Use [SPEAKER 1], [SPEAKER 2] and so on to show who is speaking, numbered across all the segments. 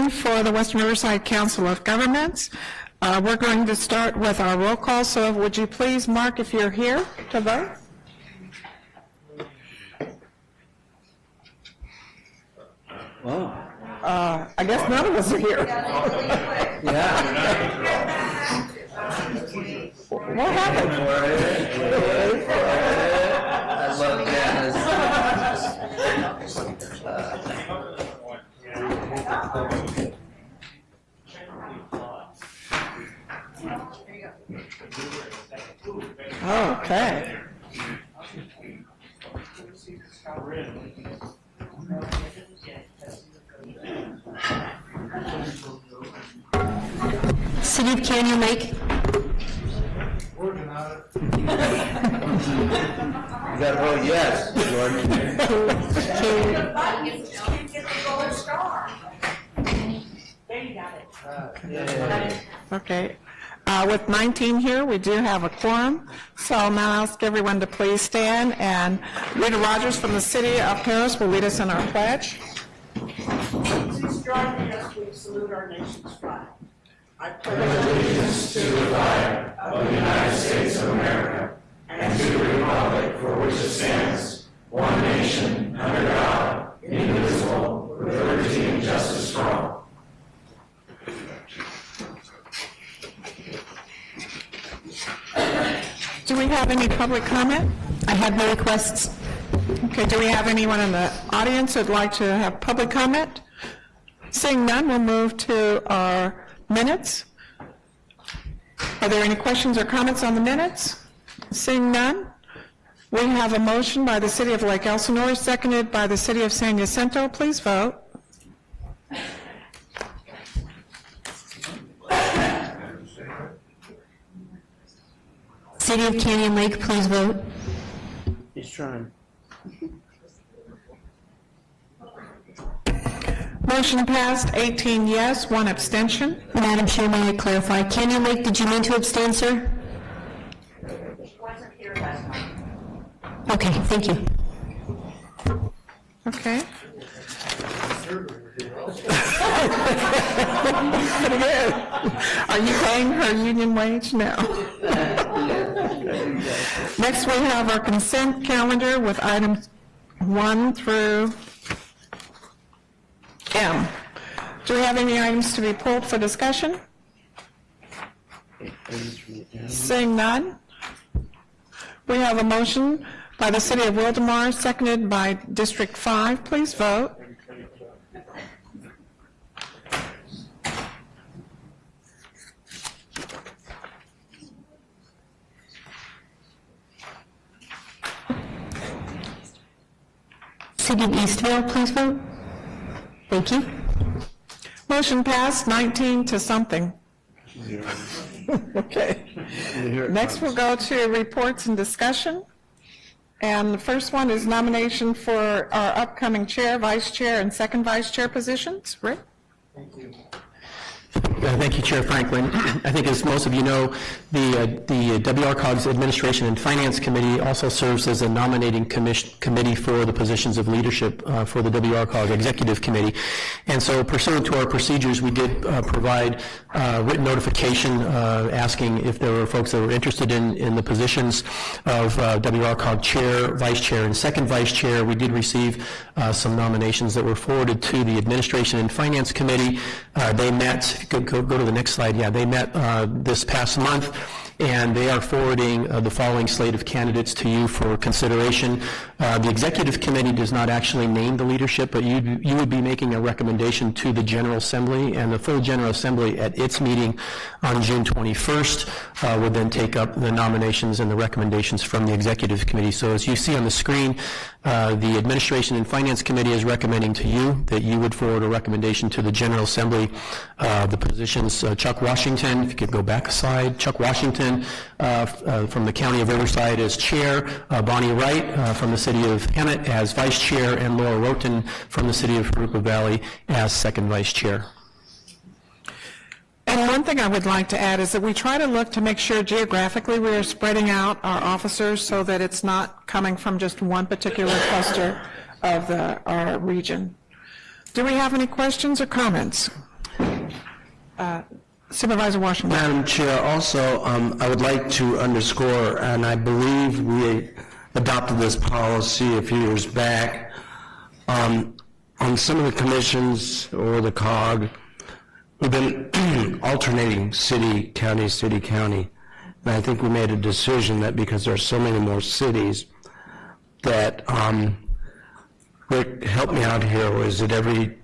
[SPEAKER 1] meeting for the Western Riverside Council of Governments. We're going to start with our roll call, so would you please mark if you're here to vote?
[SPEAKER 2] Wow.
[SPEAKER 1] I guess none of us are here.
[SPEAKER 2] Yeah.
[SPEAKER 1] What happened?
[SPEAKER 2] I love Janice.
[SPEAKER 1] Okay.
[SPEAKER 3] City of Canyon Lake.
[SPEAKER 2] Working on it. You gotta vote yes, Jordan.
[SPEAKER 4] There you got it.
[SPEAKER 1] Okay. With 19 here, we do have a quorum. So I'll now ask everyone to please stand, and Rita Rogers from the City of Paris will lead us in our pledge.
[SPEAKER 4] Please join me as we salute our nation's flag. I pledge
[SPEAKER 5] allegiance to the flag of the United States of America and to the republic for which it stands, one nation, under God, indivisible, with liberty and justice for all.
[SPEAKER 1] Do we have any public comment?
[SPEAKER 3] I have no requests.
[SPEAKER 1] Okay, do we have anyone in the audience who'd like to have public comment? Seeing none, we'll move to our minutes. Are there any questions or comments on the minutes? Seeing none, we have a motion by the City of Lake Elsinore, seconded by the City of San Jacinto. Please vote.
[SPEAKER 3] City of Canyon Lake, please vote.
[SPEAKER 2] He's trying.
[SPEAKER 1] Motion passed, 18 yes, 1 abstention.
[SPEAKER 3] Madam Chair, may I clarify? Canyon Lake, did you mean to abstain, sir?
[SPEAKER 4] wasn't here last night.
[SPEAKER 3] Okay, thank you.
[SPEAKER 1] Okay. Are you paying her union wage? No. Next, we have our consent calendar with items 1 through M. Do we have any items to be pulled for discussion? Seeing none, we have a motion by the City of Wildomar, seconded by District 5. Please vote.
[SPEAKER 3] City of Eastville, please vote. Thank you.
[SPEAKER 1] Motion passed, 19 to something. Okay. Next, we'll go to reports and discussion. And the first one is nomination for our upcoming chair, vice chair, and second vice chair positions. Rick?
[SPEAKER 6] Thank you. Thank you, Chair Franklin. I think, as most of you know, the WRCOG's Administration and Finance Committee also serves as a nominating committee for the positions of leadership for the WRCOG Executive Committee. And so, pursuant to our procedures, we did provide written notification asking if there were folks that were interested in the positions of WRCOG Chair, Vice Chair, and Second Vice Chair. We did receive some nominations that were forwarded to the Administration and Finance Committee. They met. Go to the next slide. Yeah, they met this past month, and they are forwarding the following slate of candidates to you for consideration. The Executive Committee does not actually name the leadership, but you would be making a recommendation to the General Assembly, and the full General Assembly at its meeting on June 21st would then take up the nominations and the recommendations from the Executive Committee. So as you see on the screen, the Administration and Finance Committee is recommending to you that you would forward a recommendation to the General Assembly. The positions, Chuck Washington, if you could go back a slide, Chuck Washington from the County of Riverside as Chair, Bonnie Wright from the City of Hemet as Vice Chair, and Laura Roten from the City of Parupa Valley as Second Vice Chair.
[SPEAKER 1] And one thing I would like to add is that we try to look to make sure geographically we are spreading out our officers so that it's not coming from just one particular cluster of our region. Do we have any questions or comments? Supervisor Washington.
[SPEAKER 2] Madam Chair, also, I would like to underscore, and I believe we adopted this policy a few years back, on some of the commissions or the COG, we've been alternating city, county, city, county. And I think we made a decision that because there are so many more cities, that, Rick, help me out here, was it we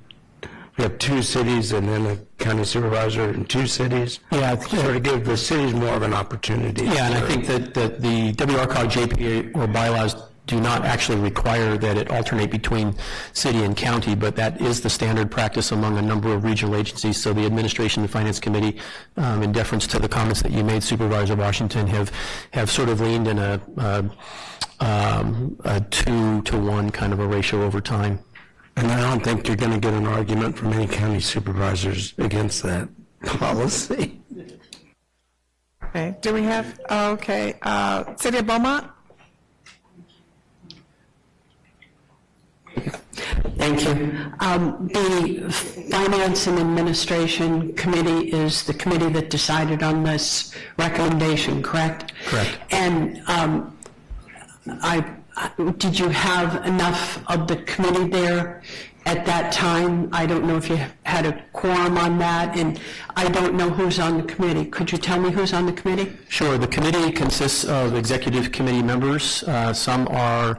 [SPEAKER 2] have 2 cities and then a county supervisor in 2 cities?
[SPEAKER 6] Yeah,
[SPEAKER 2] Sort of give the cities more of an opportunity.
[SPEAKER 6] Yeah, and I think that the WRCOG, JPA, or bylaws do not actually require that it alternate between city and county, but that is the standard practice among a number of regional agencies. So the Administration and Finance Committee, in deference to the comments that you made, Supervisor Washington, have sort of leaned in a 2-to-1 kind of a ratio over time.
[SPEAKER 2] And I don't think you're going to get an argument from any county supervisors against that policy.
[SPEAKER 1] Okay, do we have, okay, City of Beaumont?
[SPEAKER 7] Thank you. The Finance and Administration Committee is the committee that decided on this recommendation, correct?
[SPEAKER 6] Correct.
[SPEAKER 7] And did you have enough of the committee there at that time? I don't know if you had a quorum on that, and I don't know who's on the committee. Could you tell me who's on the committee?
[SPEAKER 6] Sure. The committee consists of executive committee members. Some are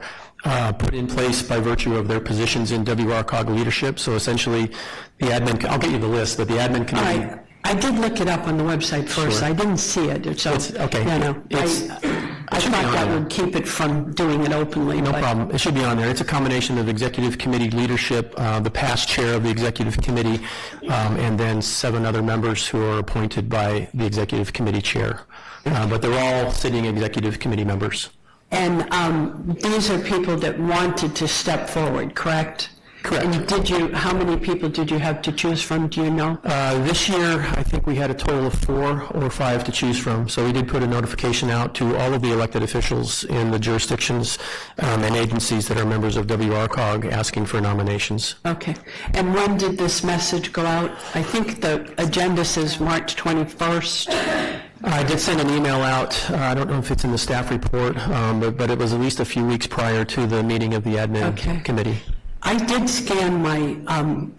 [SPEAKER 6] put in place by virtue of their positions in WRCOG leadership. So essentially, the admin, I'll get you the list, but the admin committee...
[SPEAKER 7] I did look it up on the website first.
[SPEAKER 6] Sure.
[SPEAKER 7] I didn't see it. So,
[SPEAKER 6] okay.
[SPEAKER 7] You know, I thought that would keep it from doing it openly.
[SPEAKER 6] No problem. It should be on there. It's a combination of executive committee leadership, the past chair of the executive committee, and then 7 other members who are appointed by the executive committee chair. But they're all sitting executive committee members.
[SPEAKER 7] And these are people that wanted to step forward, correct?
[SPEAKER 6] Correct.
[SPEAKER 7] And how many people did you have to choose from, do you know?
[SPEAKER 6] This year, I think we had a total of 4 or 5 to choose from. So we did put a notification out to all of the elected officials in the jurisdictions and agencies that are members of WRCOG asking for nominations.
[SPEAKER 7] Okay. And when did this message go out? I think the agenda says March 21st.
[SPEAKER 6] I did send an email out. I don't know if it's in the staff report, but it was at least a few weeks prior to the meeting of the admin committee.
[SPEAKER 7] I did scan my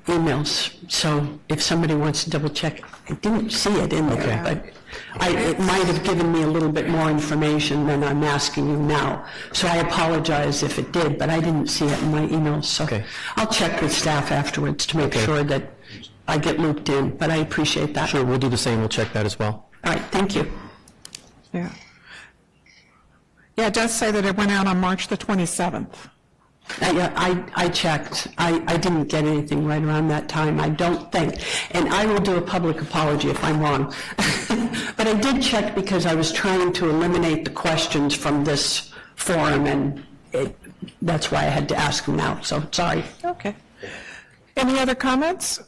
[SPEAKER 7] emails, so if somebody wants to double check, I didn't see it in there, but it might have given me a little bit more information than I'm asking you now. So I apologize if it did, but I didn't see it in my emails. So I'll check with staff afterwards to make sure that I get looped in, but I appreciate that.
[SPEAKER 6] Sure, we'll do the same. We'll check that as well.
[SPEAKER 7] All right, thank you.
[SPEAKER 1] Yeah. Yeah, it does say that it went out on March the 27th.
[SPEAKER 7] I checked. I didn't get anything right around that time, I don't think. And I will do a public apology if I'm wrong. But I did check because I was trying to eliminate the questions from this forum, and that's why I had to ask them now, so sorry.
[SPEAKER 1] Okay. Any other comments?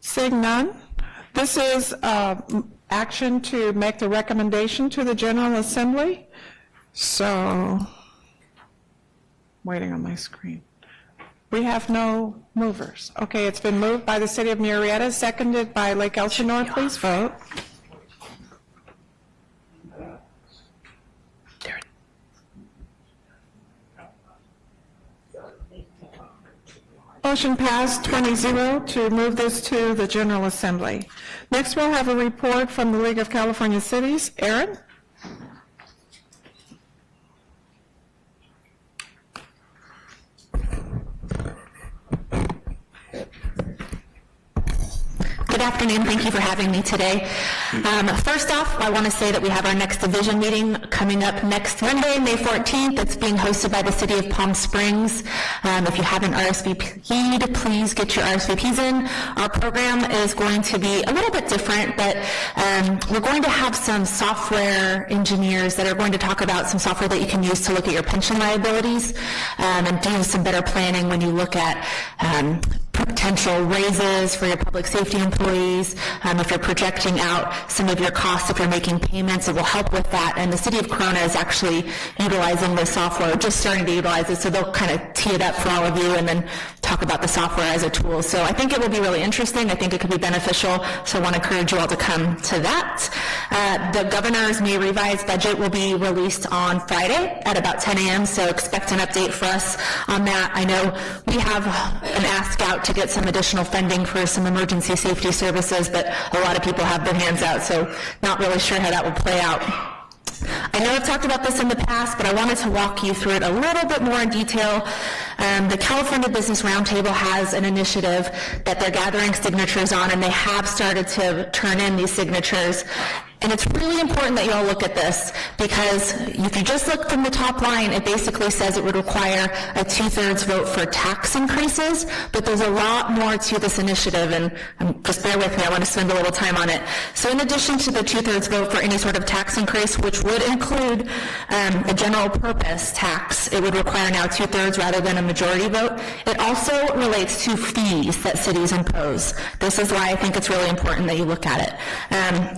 [SPEAKER 1] Seeing none, this is action to make the recommendation to the General Assembly. So, waiting on my screen. We have no movers. Okay, it's been moved by the City of Murrieta, seconded by Lake Elsinore. Please vote. Motion passed 20-0 to move this to the General Assembly. Next, we'll have a report from the League of California Cities. Aaron?
[SPEAKER 3] Good afternoon. Thank you for having me today. First off, I want to say that we have our next division meeting coming up next Monday, May 14th. It's being hosted by the City of Palm Springs. If you haven't RSVP'd, please get your RSVPs in. Our program is going to be a little bit different, but we're going to have some software engineers that are going to talk about some software that you can use to look at your pension liabilities and do some better planning when you look at potential raises for your public safety employees. If you're projecting out some of your costs, if you're making payments, it will help with that. And the City of Corona is actually utilizing this software, just starting to utilize it, so they'll kind of tee it up for all of you and then talk talk about the software as a tool. So I think it will be really interesting. I think it could be beneficial, so I want to encourage you all to come to that. The governor's May revised budget will be released on Friday at about 10 a.m., so expect an update for us on that. I know we have an ask out to get some additional funding for some emergency safety services, but a lot of people have their hands out, so not really sure how that will play out. I know I've talked about this in the past, but I wanted to walk you through it a little bit more in detail. The California Business Roundtable has an initiative that they're gathering signatures on, and they have started to turn in these signatures. And it's really important that you all look at this, because if you just look from the top line, it basically says it would require a 2/3 vote for tax increases, but there's a lot more to this initiative, and just bear with me, I want to spend a little time on it. So in addition to the 2/3 vote for any sort of tax increase, which would include a general purpose tax, it would require now 2/3 rather than a majority vote. It also relates to fees that cities impose. This is why I think it's really important that you look at it.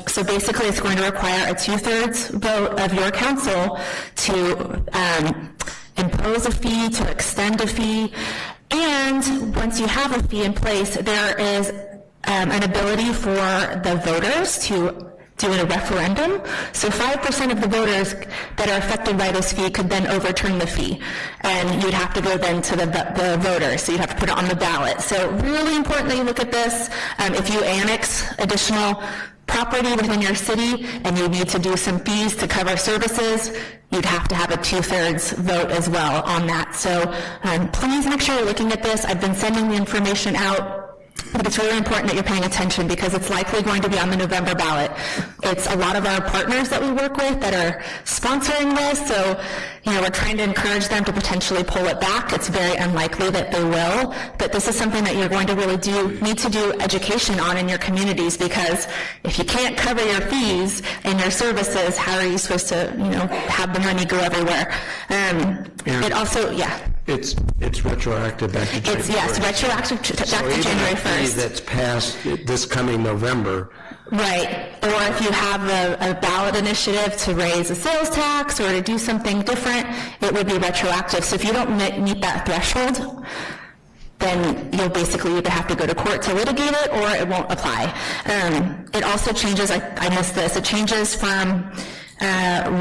[SPEAKER 3] So basically, it's going to require a 2/3 vote of your council to impose a fee, to extend a fee, and once you have a fee in place, there is an ability for the voters to do a referendum. So 5% of the voters that are affected by this fee could then overturn the fee, and you'd have to go then to the voters, so you'd have to put it on the ballot. So really important that you look at this. If you annex additional property within your city and you need to do some fees to cover services, you'd have to have a 2/3 vote as well on that. So please make sure you're looking at this. I've been sending the information out, but it's really important that you're paying attention, because it's likely going to be on the November ballot. It's a lot of our partners that we work with that are sponsoring this, so we're trying to encourage them to potentially pull it back. It's very unlikely that they will, but this is something that you're going to really need to do education on in your communities, because if you can't cover your fees and your services, how are you supposed to, have the money go everywhere? It also,
[SPEAKER 2] It's retroactive back to January.
[SPEAKER 3] Yes, retroactive back to January 1st.
[SPEAKER 2] That's passed this coming November.
[SPEAKER 3] Right, or if you have a ballot initiative to raise a sales tax or to do something different, it would be retroactive. So if you don't meet that threshold, then you'll basically either have to go to court to litigate it, or it won't apply. It also changes, I missed this, it changes from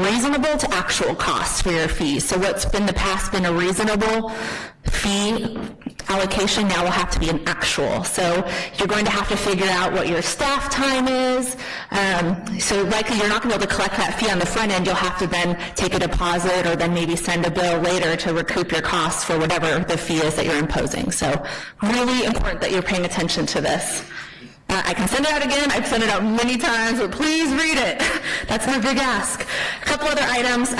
[SPEAKER 3] reasonable to actual costs for your fees. So what's been the past been a reasonable fee allocation now will have to be an actual. So you're going to have to figure out what your staff time is. So likely you're not going to be able to collect that fee on the front end. You'll have to then take a deposit or then maybe send a bill later to recoup your costs for whatever the fee is that you're imposing. So really important that you're paying attention to this. I can send it out again. I've sent it out many times, but please read it. That's my big ask. A couple other items.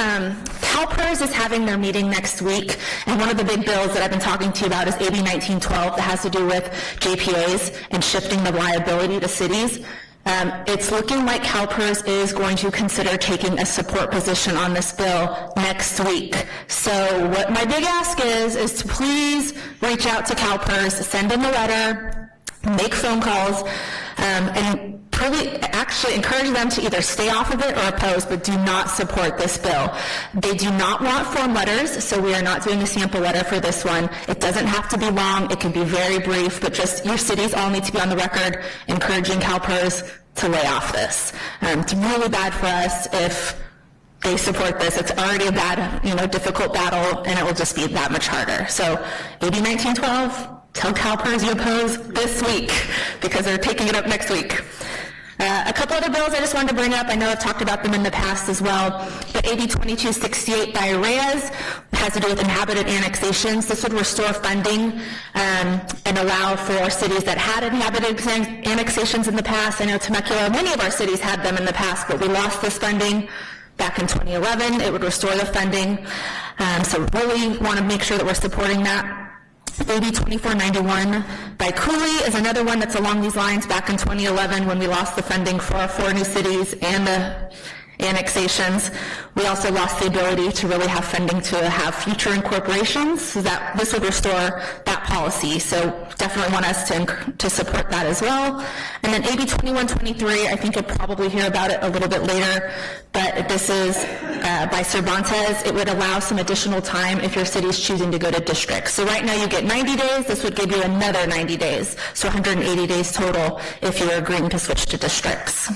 [SPEAKER 3] CalPERS is having their meeting next week, and one of the big bills that I've been talking to you about is AB 1912 that has to do with JPAs and shifting the liability to cities. It's looking like CalPERS is going to consider taking a support position on this bill next week. So what my big ask is to please reach out to CalPERS, send them a letter, make phone calls, and actually encourage them to either stay off of it or oppose, but do not support this bill. They do not want form letters, so we are not doing a sample letter for this one. It doesn't have to be long. It can be very brief, but just your cities all need to be on the record encouraging CalPERS to lay off this. It's really bad for us if they support this. It's already a bad, difficult battle, and it will just be that much harder. So AB 1912, tell CalPERS you oppose this week, because they're taking it up next week. A couple other bills I just wanted to bring up. I know I've talked about them in the past as well, but AB 2268 by Reyes has to do with inhabited annexations. This would restore funding and allow for cities that had inhabited annexations in the past. I know Temecula, many of our cities had them in the past, but we lost this funding back in 2011. It would restore the funding. So really want to make sure that we're supporting that. AB 2491 by Cooley is another one that's along these lines. Back in 2011, when we lost the funding for our 4 new cities and the annexations. We also lost the ability to really have funding to have future incorporations, so that this would restore that policy. So definitely want us to support that as well. And then AB 2123, I think you'll probably hear about it a little bit later, but this is by Cervantes. It would allow some additional time if your city is choosing to go to districts. So right now you get 90 days. This would give you another 90 days, so 180 days total if you're agreeing to switch to districts.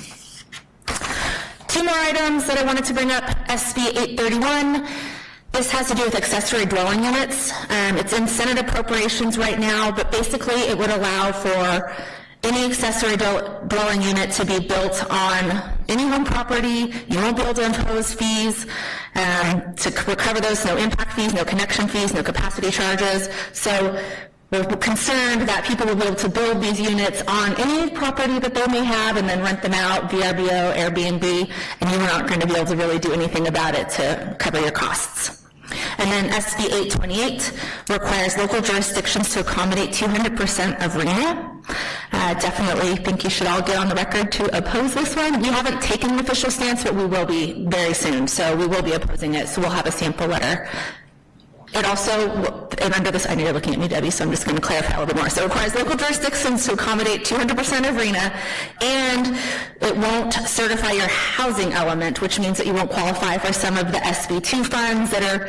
[SPEAKER 3] Two more items that I wanted to bring up. SB 831. This has to do with accessory dwelling units. It's in Senate appropriations right now, but basically it would allow for any accessory dwelling unit to be built on any home property. You won't be able to impose fees to recover those, no impact fees, no connection fees, no capacity charges. So we're concerned that people will be able to build these units on any property that they may have and then rent them out, VRBO, Airbnb, and you're not going to be able to really do anything about it to cover your costs. And then SB 828 requires local jurisdictions to accommodate 200% of RENA. Definitely think you should all get on the record to oppose this one. We haven't taken an official stance, but we will be very soon, so we will be opposing it, so we'll have a sample letter. It also, and under this, I know you're looking at me, Debbie, so I'm just going to clarify a little bit more. So it requires local jurisdictions to accommodate 200% of RENA, and it won't certify your housing element, which means that you won't qualify for some of the SB2 funds that are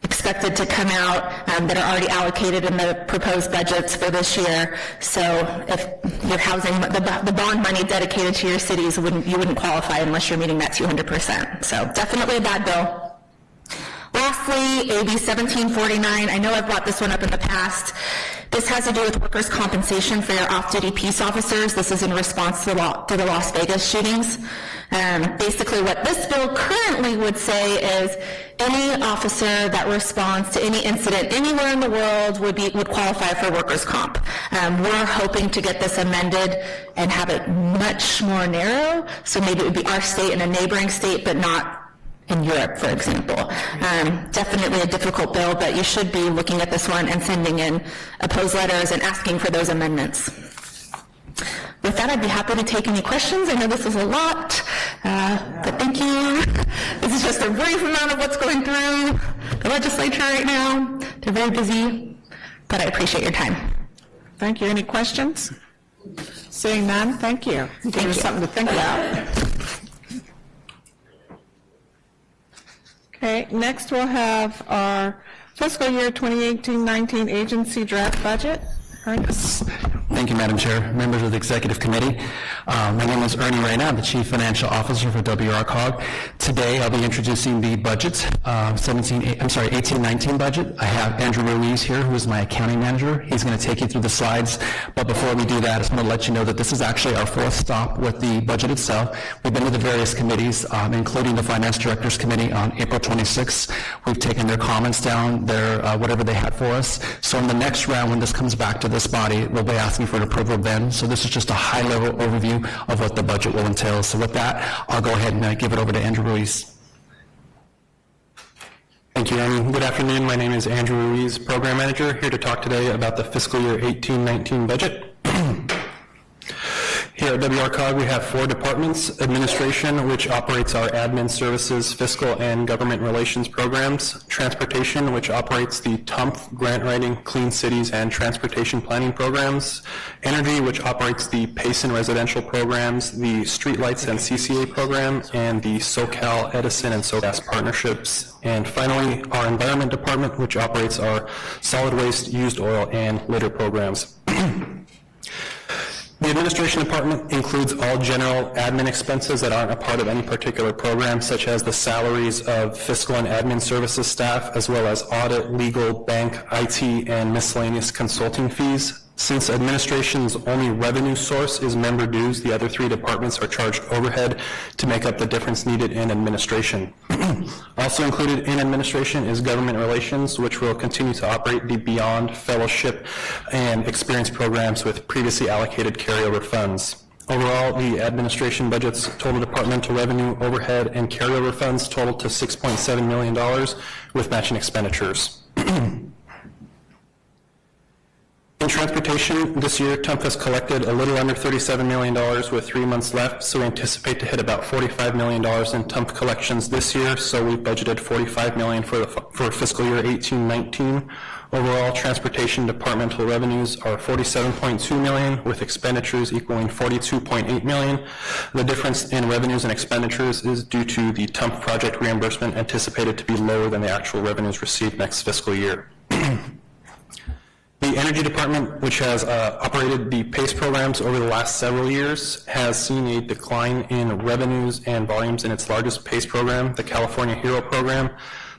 [SPEAKER 3] expected to come out that are already allocated in the proposed budgets for this year. So if your housing, the bond money dedicated to your cities, you wouldn't qualify unless you're meeting that 200%. So definitely a bad bill. Lastly, AB 1749, I know I've brought this one up in the past. This has to do with workers' compensation for your off-duty peace officers. This is in response to the Las Vegas shootings. Basically what this bill currently would say is any officer that responds to any incident anywhere in the world would qualify for workers' comp. We're hoping to get this amended and have it much more narrow, so maybe it would be our state and a neighboring state, but not in Europe, for example. Definitely a difficult bill, but you should be looking at this one and sending in opposed letters and asking for those amendments. With that, I'd be happy to take any questions. I know this is a lot, but thank you. This is just a brief amount of what's going through the legislature right now. They're very busy, but I appreciate your time.
[SPEAKER 1] Thank you. Any questions? Seeing none, thank you. Give us something to think about. Okay, next we'll have our fiscal year 2018-19 agency draft budget. Ernest.
[SPEAKER 8] Thank you, Madam Chair, members of the Executive Committee. My name is Ernie Reyna. I'm the Chief Financial Officer for WRCOG. Today, I'll be introducing the budgets, 18-19 budget. I have Andrew Ruiz here, who is my accounting manager. He's going to take you through the slides. But before we do that, I just want to let you know that this is actually our fourth stop with the budget itself. We've been to the various committees, including the Finance Directors Committee on April 26th. We've taken their comments down, their whatever they had for us. So in the next round, when this comes back to this body, we'll be asking for an approval then. So this is just a high-level overview of what the budget will entail. So with that, I'll go ahead and give it over to Andrew Ruiz.
[SPEAKER 9] Thank you, Ernie. Good afternoon. My name is Andrew Ruiz, Program Manager, here to talk today about the fiscal year 18-19 budget. Here at WRCOG, we have four departments: administration, which operates our admin services, fiscal and government relations programs; transportation, which operates the TUMF, grant writing, clean cities, and transportation planning programs; energy, which operates the Payson residential programs, the streetlights and CCA program, and the SoCal Edison and SoGas partnerships; and finally, our environment department, which operates our solid waste, used oil, and litter programs. The administration department includes all general admin expenses that aren't a part of any particular program, such as the salaries of fiscal and admin services staff, as well as audit, legal, bank, IT, and miscellaneous consulting fees. Since administration's only revenue source is member dues, the other three departments are charged overhead to make up the difference needed in administration. Also included in administration is government relations, which will continue to operate the Beyond Fellowship and Experience programs with previously allocated carryover funds. Overall, the administration budget's total departmental revenue, overhead, and carryover funds total to $6.7 million with matching expenditures. In transportation, this year, TUMP has collected a little under $37 million with 3 months left, so we anticipate to hit about $45 million in TUMP collections this year, so we've budgeted $45 million for fiscal year 18-19. Overall, transportation departmental revenues are $47.2 million, with expenditures equaling $42.8 million. The difference in revenues and expenditures is due to the TUMP project reimbursement anticipated to be lower than the actual revenues received next fiscal year. The Energy Department, which has operated the PACE programs over the last several years, has seen a decline in revenues and volumes in its largest PACE program, the California Hero Program.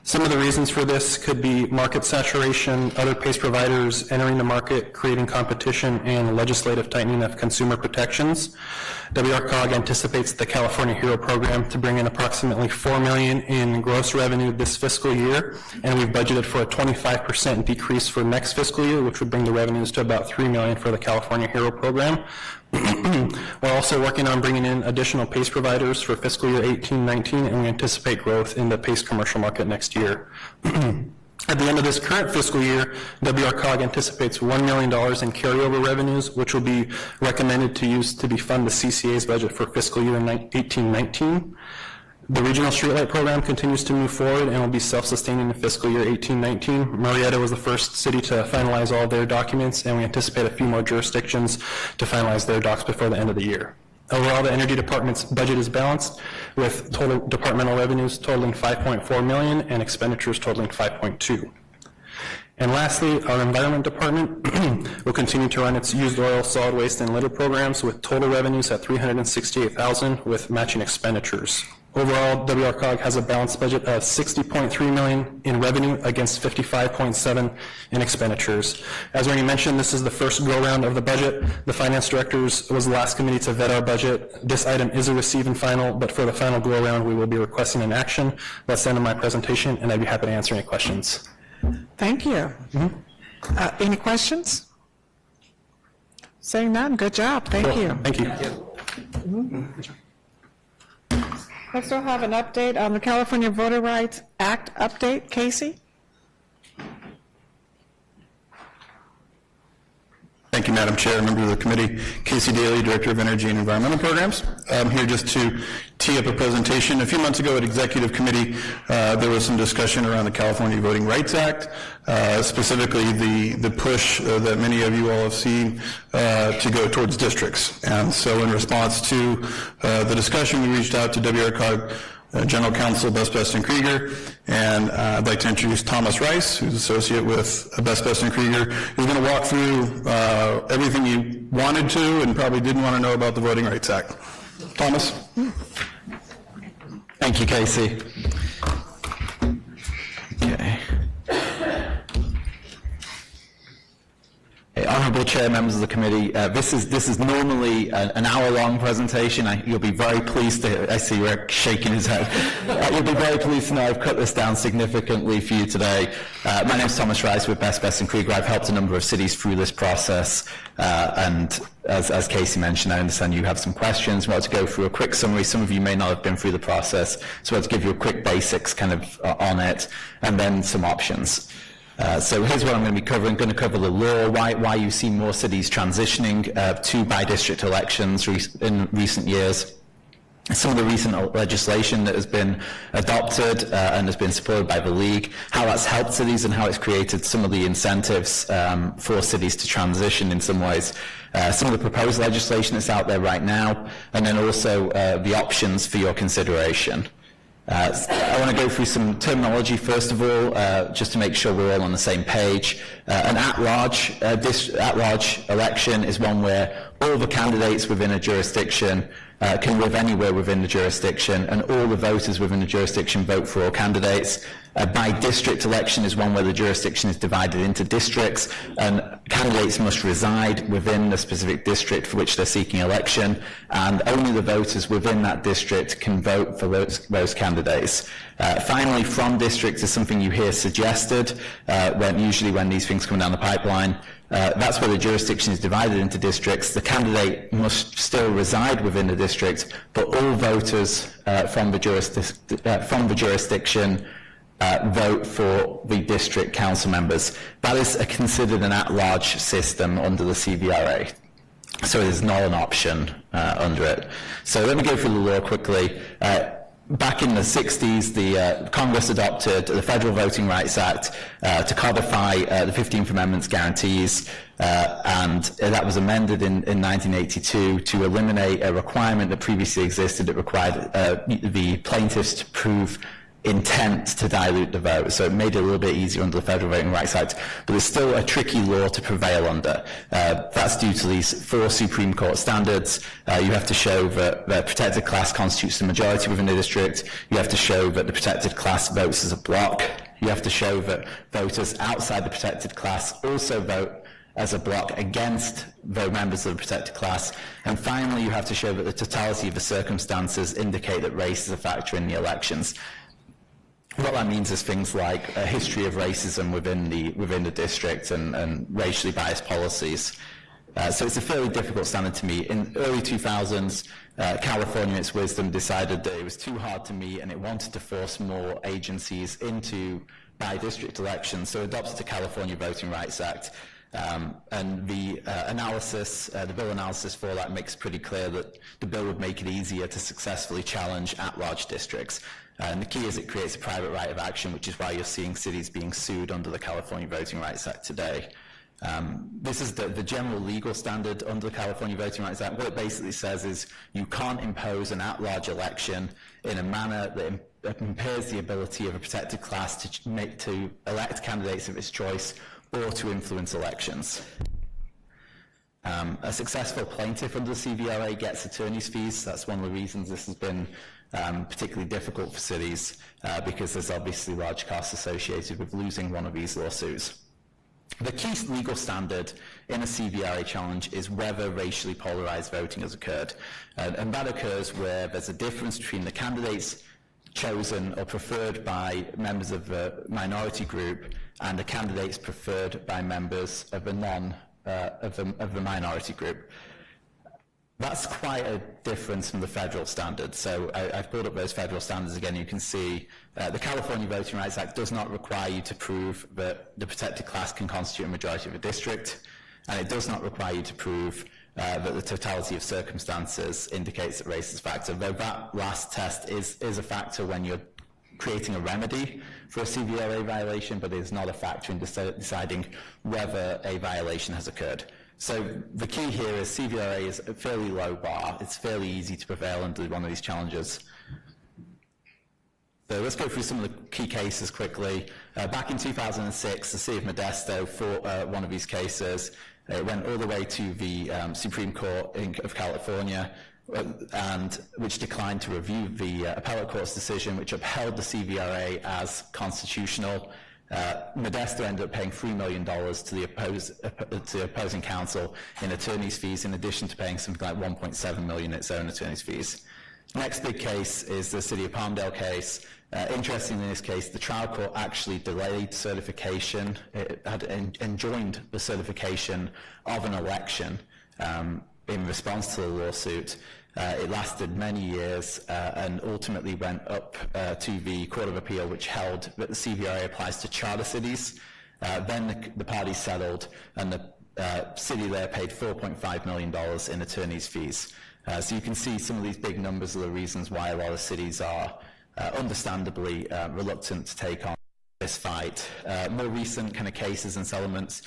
[SPEAKER 9] Some of the reasons for this could be market saturation, other PACE providers entering the market, creating competition, and legislative tightening of consumer protections. WRCOG anticipates the California Hero Program to bring in approximately $4 million in gross revenue this fiscal year, and we've budgeted for a 25% decrease for next fiscal year, which would bring the revenues to about $3 million for the California Hero Program. We're also working on bringing in additional PACE providers for fiscal year 18-19, and we anticipate growth in the PACE commercial market next year. At the end of this current fiscal year, WRCOG anticipates $1 million in carryover revenues, which will be recommended to use to fund the CCA's budget for fiscal year 18-19. The Regional Streetlight Program continues to move forward and will be self-sustaining in fiscal year 18-19. Marietta was the first city to finalize all of their documents, and we anticipate a few more jurisdictions to finalize their docs before the end of the year. Overall, the Energy Department's budget is balanced, with total departmental revenues totaling $5.4 million and expenditures totaling $5.2. And lastly, our Environment Department will continue to run its used oil, solid waste, and litter programs with total revenues at $368,000 with matching expenditures. Overall, WRCOG has a balanced budget of $60.3 million in revenue against $55.7 in expenditures. As already mentioned, this is the first go-round of the budget. The Finance Directors was the last committee to vet our budget. This item is a receive and final, but for the final go-around, we will be requesting an action. That's the end of my presentation, and I'd be happy to answer any questions.
[SPEAKER 1] Thank you. Any questions? Saying none, good job. Thank you.
[SPEAKER 9] Thank you.
[SPEAKER 1] Next, we'll have an update on the California Voter Rights Act update. Casey?
[SPEAKER 10] Thank you, Madam Chair, member of the committee. Casey Daly, Director of Energy and Environmental Programs. I'm here just to tee up a presentation. A few months ago at Executive Committee, there was some discussion around the California Voting Rights Act, specifically the push that many of you all have seen to go towards districts. And so in response to the discussion, we reached out to WRCOG General Counsel Best and Krieger, and I'd like to introduce Thomas Rice, who's associate with Best and Krieger, who's going to walk through everything you wanted to and probably didn't want to know about the Voting Rights Act. Thomas?
[SPEAKER 8] Thank you, Casey. Okay. Honourable Chair, members of the committee, this is normally an hour-long presentation. You'll be very pleased to, I see Rick shaking his head. You'll be very pleased to know I've cut this down significantly for you today. My name is Thomas Rice with Best and Krieger. I've helped a number of cities through this process, and as Casey mentioned, I understand you have some questions. I want to go through a quick summary. Some of you may not have been through the process, so I want to give you a quick basics kind of on it, and then some options. So here's what I'm going to be covering. I'm going to cover the law, why you see more cities transitioning to by-district elections in recent years, some of the recent legislation that has been adopted and has been supported by the League, how that's helped cities and how it's created some of the incentives for cities to transition in some ways, some of the proposed legislation that's out there right now, and then also the options for your consideration. I want to go through some terminology first of all, just to make sure we're all on the same page. An at-large election is one where all the candidates within a jurisdiction can live anywhere within the jurisdiction, and all the voters within the jurisdiction vote for all candidates. A by-district election is one where the jurisdiction is divided into districts, and candidates must reside within the specific district for which they're seeking election, and only the voters within that district can vote for those candidates. Finally, from districts is something you hear suggested usually when these things come down the pipeline. That's where the jurisdiction is divided into districts. The candidate must still reside within the district, but all voters from the jurisdiction
[SPEAKER 11] vote for the district council members. That is considered an at-large system under the CVRA. So it is not an option under it. So let me go through the law quickly. Back in the 60s, the Congress adopted the Federal Voting Rights Act to codify the 15th Amendment's guarantees, and that was amended in 1982 to eliminate a requirement that previously existed that required the plaintiffs to prove intent to dilute the vote. So it made it a little bit easier under the Federal Voting Rights Act, but it's still a tricky law to prevail under. That's due to these 4 Supreme Court standards. You have to show that the protected class constitutes the majority within the district. You have to show that the protected class votes as a block. You have to show that voters outside the protected class also vote as a block against the members of the protected class. And finally, you have to show that the totality of the circumstances indicate that race is a factor in the elections. What that means is things like a history of racism within the district and racially biased policies. So it's a fairly difficult standard to meet. In early 2000s, California, in its wisdom, decided that it was too hard to meet and it wanted to force more agencies into by-district elections, so it adopted the California Voting Rights Act. And the bill analysis for that makes pretty clear that the bill would make it easier to successfully challenge at-large districts. And the key is it creates a private right of action, which is why you're seeing cities being sued under the California Voting Rights Act today. This is the general legal standard under the California Voting Rights Act. What it basically says is you can't impose an at-large election in a manner that impairs the ability of a protected class to elect candidates of its choice or to influence elections. A successful plaintiff under the CVRA gets attorney's fees. That's one of the reasons this has been particularly difficult for cities, because there's obviously large costs associated with losing one of these lawsuits. The key legal standard in a CVRA challenge is whether racially polarized voting has occurred. And that occurs where there's a difference between the candidates chosen or preferred by members of the minority group and the candidates preferred by members of the minority group. That's quite a difference from the federal standard. So I've brought up those federal standards again. You can see the California Voting Rights Act does not require you to prove that the protected class can constitute a majority of a district, and it does not require you to prove that the totality of circumstances indicates that race is a factor, though that last test is a factor when you're creating a remedy for a CVRA violation, but it is not a factor in deciding whether a violation has occurred. So the key here is CVRA is a fairly low bar. It's fairly easy to prevail under one of these challenges. So let's go through some of the key cases quickly. Back in 2006, the city of Modesto fought one of these cases. It went all the way to the Supreme Court of California, and which declined to review the appellate court's decision, which upheld the CVRA as constitutional. Modesto ended up paying $3 million to the opposing counsel in attorney's fees, in addition to paying something like $1.7 million in its own attorney's fees. Next big case is the City of Palmdale case. Interestingly, in this case, the trial court actually delayed certification. It had enjoined the certification of an election in response to the lawsuit. It lasted many years and ultimately went up to the Court of Appeal, which held that the CVRA applies to charter cities. Then the parties settled, and the city there paid $4.5 million in attorney's fees. So you can see some of these big numbers are the reasons why a lot of cities are understandably reluctant to take on this fight. More recent kind of cases and settlements.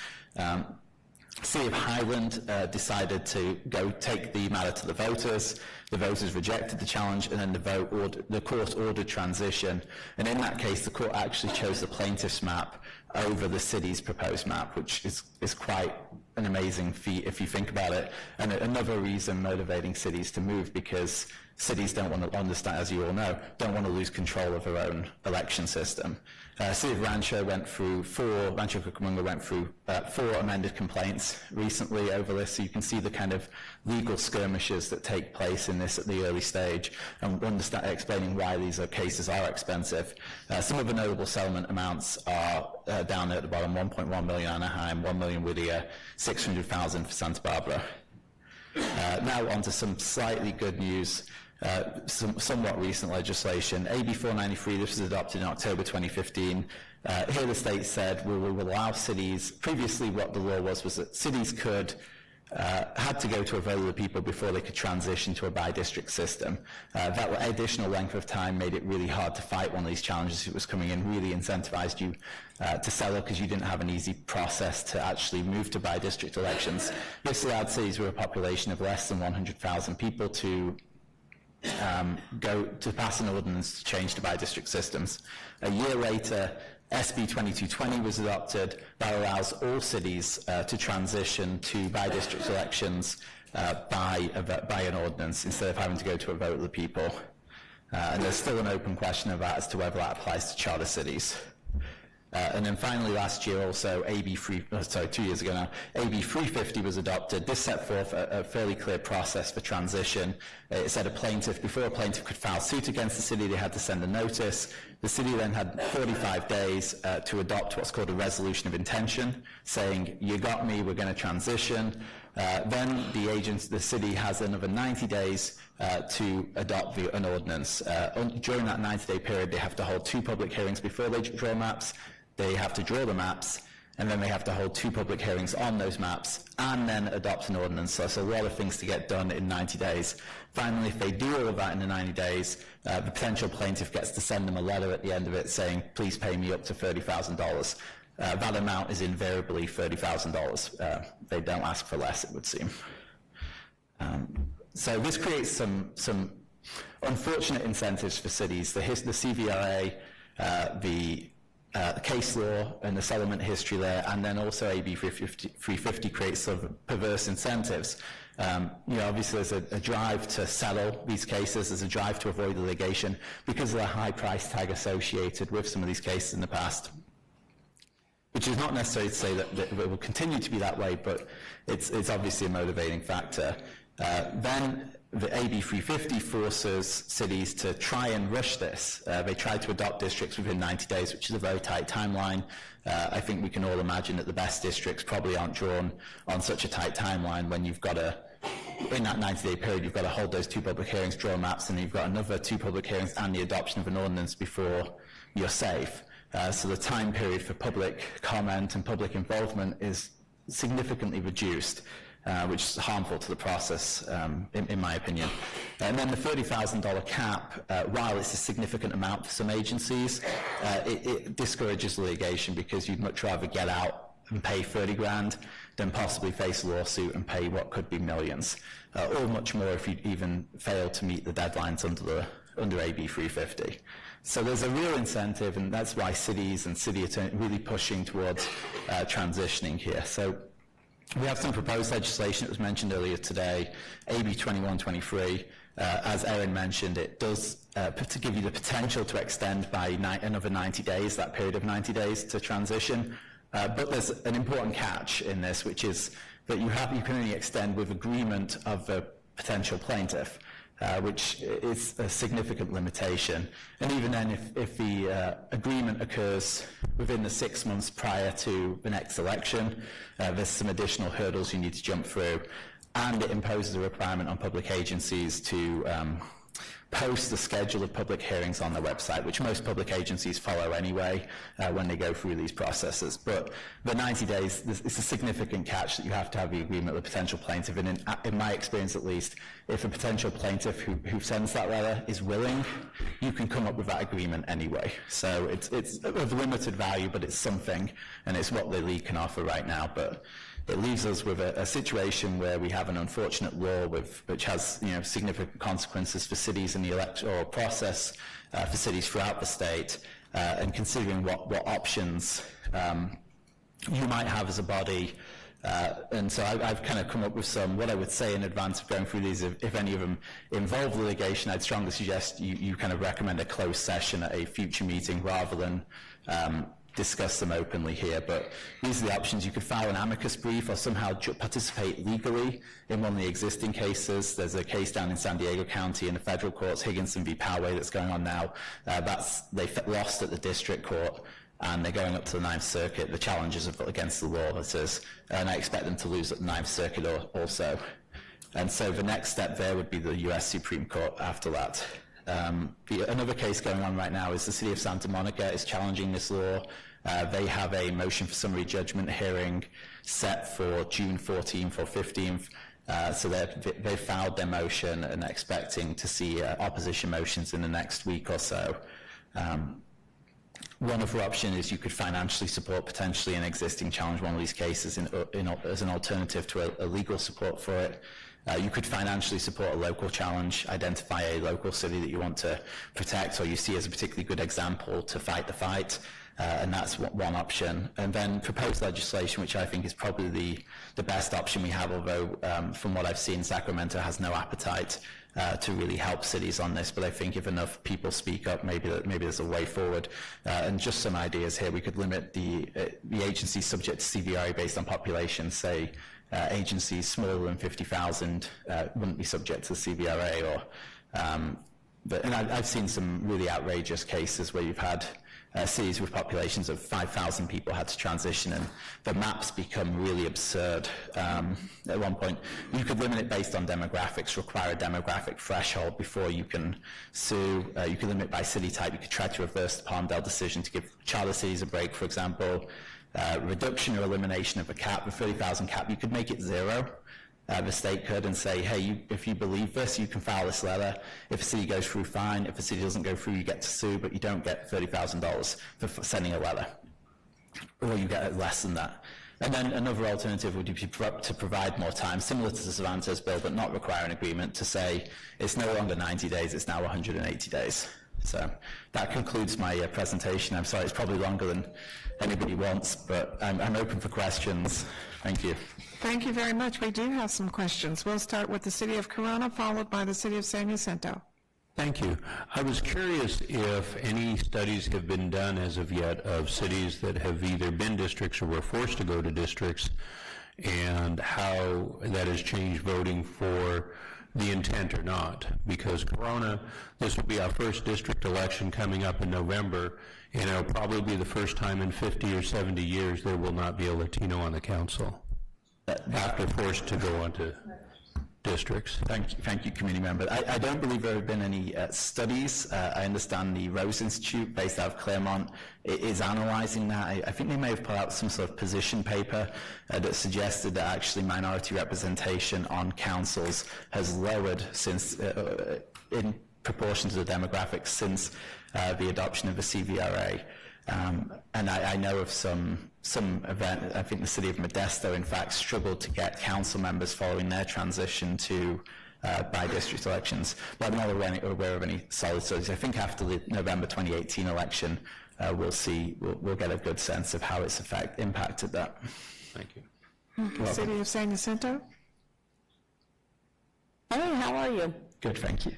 [SPEAKER 11] City of Highland decided to go take the matter to the voters. The voters rejected the challenge, and then the court ordered transition. And in that case, the court actually chose the plaintiff's map over the city's proposed map, which is quite an amazing feat if you think about it. And another reason motivating cities to move, because cities don't want to understand, as you all know, don't want to lose control of their own election system. City of Rancho Cucamonga went through 4 amended complaints recently over this, so you can see the kind of legal skirmishes that take place in this at the early stage, and explaining why these cases are expensive. Some of the notable settlement amounts are down there at the bottom: 1.1 million Anaheim, 1 million Whittier, 600,000 for Santa Barbara. Now on to some slightly good news. somewhat recent legislation. AB 493, this was adopted in October 2015. Here the state said we will allow cities, previously what the law was that cities had to go to a vote of the people before they could transition to a by-district system. That additional length of time made it really hard to fight one of these challenges that was coming in, really incentivized you to sell it because you didn't have an easy process to actually move to by-district elections. This allowed cities with a population of less than 100,000 people to go to pass an ordinance to change to by-district systems. A year later, SB 2220 was adopted that allows all cities to transition to by-district elections by an ordinance instead of having to go to a vote of the people. And there's still an open question of that as to whether that applies to charter cities. And then finally last year also, 2 years ago now, AB 350 was adopted. This set forth a fairly clear process for transition. It said before a plaintiff could file suit against the city, they had to send a notice. The city then had 45 days to adopt what's called a resolution of intention, saying, you got me, we're going to transition. Then the city has another 90 days to adopt an ordinance. During that 90-day period, they have to hold 2 public hearings before they draw maps. They have to draw the maps, and then they have to hold 2 public hearings on those maps, and then adopt an ordinance. So it's a lot of things to get done in 90 days. Finally, if they do all of that in the 90 days, the potential plaintiff gets to send them a letter at the end of it saying, please pay me up to $30,000. That amount is invariably $30,000. They don't ask for less, it would seem. So this creates some unfortunate incentives for cities. The CVRA, the case law and the settlement history there, and then also AB 350 creates sort of perverse incentives. Obviously there's a drive to settle these cases, there's a drive to avoid litigation because of the high price tag associated with some of these cases in the past, which is not necessarily to say that it will continue to be that way, but it's obviously a motivating factor. Then the AB 350 forces cities to try and rush this. They try to adopt districts within 90 days, which is a very tight timeline. I think we can all imagine that the best districts probably aren't drawn on such a tight timeline when you've got in that 90-day period, you've got to hold those 2 public hearings, draw maps, and you've got another 2 public hearings and the adoption of an ordinance before you're safe. So the time period for public comment and public involvement is significantly reduced, which is harmful to the process, in my opinion. And then the $30,000 cap, while it's a significant amount for some agencies, it discourages litigation because you'd much rather get out and pay 30 grand than possibly face a lawsuit and pay what could be millions, or much more if you even fail to meet the deadlines under AB 350. So there's a real incentive, and that's why cities and city attorneys are really pushing towards transitioning here. So we have some proposed legislation that was mentioned earlier today, AB 2123. As Erin mentioned, it does to give you the potential to extend by another 90 days, that period of 90 days to transition. But there's an important catch in this, which is that you can only extend with agreement of the potential plaintiff, which is a significant limitation. And even then, if the agreement occurs within the 6 months prior to the next election, there's some additional hurdles you need to jump through, and it imposes a requirement on public agencies to post the schedule of public hearings on their website, which most public agencies follow anyway when they go through these processes. But the 90 days, it's a significant catch that you have to have the agreement with the potential plaintiff. And in my experience at least, if a potential plaintiff who sends that letter is willing, you can come up with that agreement anyway. So it's of limited value, but it's something, and it's what the league can offer right now. But it leaves us with a situation where we have an unfortunate law which has significant consequences for cities in the electoral process, for cities throughout the state, and considering what options you might have as a body. And so I've kind of come up with what I would say in advance of going through these. If any of them involve litigation, I'd strongly suggest you kind of recommend a closed session at a future meeting rather than discuss them openly here. But these are the options. You could file an amicus brief or somehow participate legally in one of the existing cases. There's a case down in San Diego County in the federal courts, Higginson v. Poway, that's going on now. They lost at the district court, and they're going up to the Ninth Circuit. The challenges against the law, that is, and I expect them to lose at the Ninth Circuit also. And so the next step there would be the U.S. Supreme Court after that. Another case going on right now is the City of Santa Monica is challenging this law. They have a motion for summary judgment hearing set for June 14th or 15th. So they've filed their motion and expecting to see opposition motions in the next week or so. One other option is you could financially support potentially an existing challenge, one of these cases as an alternative to a legal support for it. You could financially support a local challenge, identify a local city that you want to protect or you see as a particularly good example to fight the fight, and that's one option. And then proposed legislation, which I think is probably the best option we have, although from what I've seen, Sacramento has no appetite to really help cities on this, but I think if enough people speak up, maybe there's a way forward. And just some ideas here, we could limit the agencies subject to CVRA based on population, say agencies smaller than 50,000 wouldn't be subject to the CVRA, and I've seen some really outrageous cases where you've had cities with populations of 5,000 people had to transition, and the maps become really absurd. At one point, you could limit it based on demographics, require a demographic threshold before you can sue. You could limit by city type. You could try to reverse the Palmdale decision to give charter cities a break, for example. Reduction or elimination of a cap, the 30,000 cap, you could make it zero. The state could and say, hey, if you believe this, you can file this letter. If a city goes through, fine. If a city doesn't go through, you get to sue, but you don't get $30,000 for sending a letter. Or you get less than that. And then another alternative would be to provide more time, similar to the Cervantes bill, but not require an agreement, to say it's no longer 90 days, it's now 180 days. So that concludes my presentation. I'm sorry, it's probably longer than anybody wants, but I'm open for questions. Thank you.
[SPEAKER 1] Thank you very much. We do have some questions. We'll start with the City of Corona, followed by the City of San Jacinto.
[SPEAKER 12] Thank you. I was curious if any studies have been done as of yet of cities that have either been districts or were forced to go to districts, and how that has changed voting for the intent or not. Because Corona, this will be our first district election coming up in November, and it'll probably be the first time in 50 or 70 years there will not be a Latino on the council after forced to go onto districts.
[SPEAKER 11] Thank you, committee member. I don't believe there have been any studies. I understand the Rose Institute, based out of Claremont, is analyzing that. I think they may have put out some sort of position paper that suggested that actually minority representation on councils has lowered since, in proportion to the demographics, since the adoption of the CVRA. And I know of some event, I think the city of Modesto, in fact, struggled to get council members following their transition to by-district elections. But I'm not aware of any solid studies. I think after the November 2018 election, we'll get a good sense of how it's impacted that.
[SPEAKER 12] Thank you.
[SPEAKER 1] City of San Jacinto?
[SPEAKER 13] Hey, how are you?
[SPEAKER 11] Good, thank you.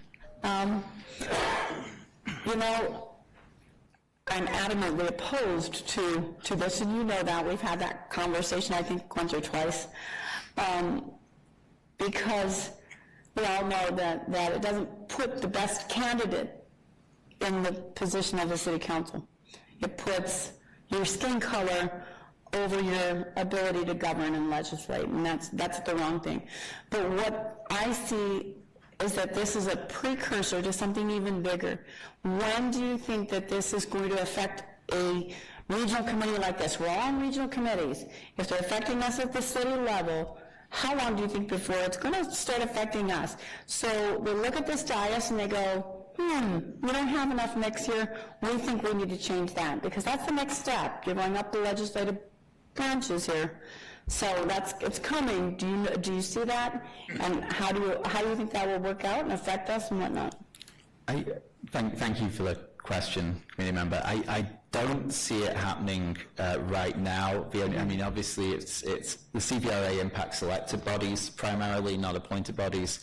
[SPEAKER 13] You know, I'm adamantly opposed to this, and you know that. We've had that conversation, I think, once or twice, because we all know that it doesn't put the best candidate in the position of the city council. It puts your skin color over your ability to govern and legislate, and that's the wrong thing. But what I see is that this is a precursor to something even bigger. When do you think that this is going to affect a regional committee like this? We're all on regional committees. If they're affecting us at the city level, how long do you think before it's going to start affecting us? So they look at this dais and they go, we don't have enough next year. We think we need to change that, because that's the next step. You're going up the legislative branches here. So it's coming. Do you see that? And how do you think that will work out and affect us and whatnot?
[SPEAKER 11] Thank you for the question, committee member. I don't see it happening right now. Obviously, it's the CVRA impacts elected bodies primarily, not appointed bodies,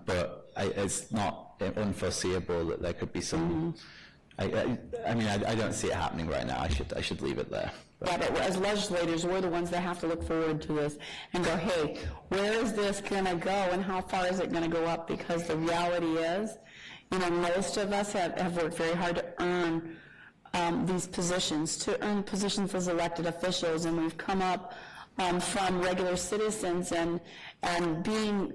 [SPEAKER 11] but it's not unforeseeable that there could be some. I don't see it happening right now. I should leave it there.
[SPEAKER 13] Yeah, but as legislators, we're the ones that have to look forward to this and go, hey, where is this going to go and how far is it going to go up? Because the reality is, most of us have worked very hard to earn these positions, to earn positions as elected officials, and we've come up from regular citizens and being,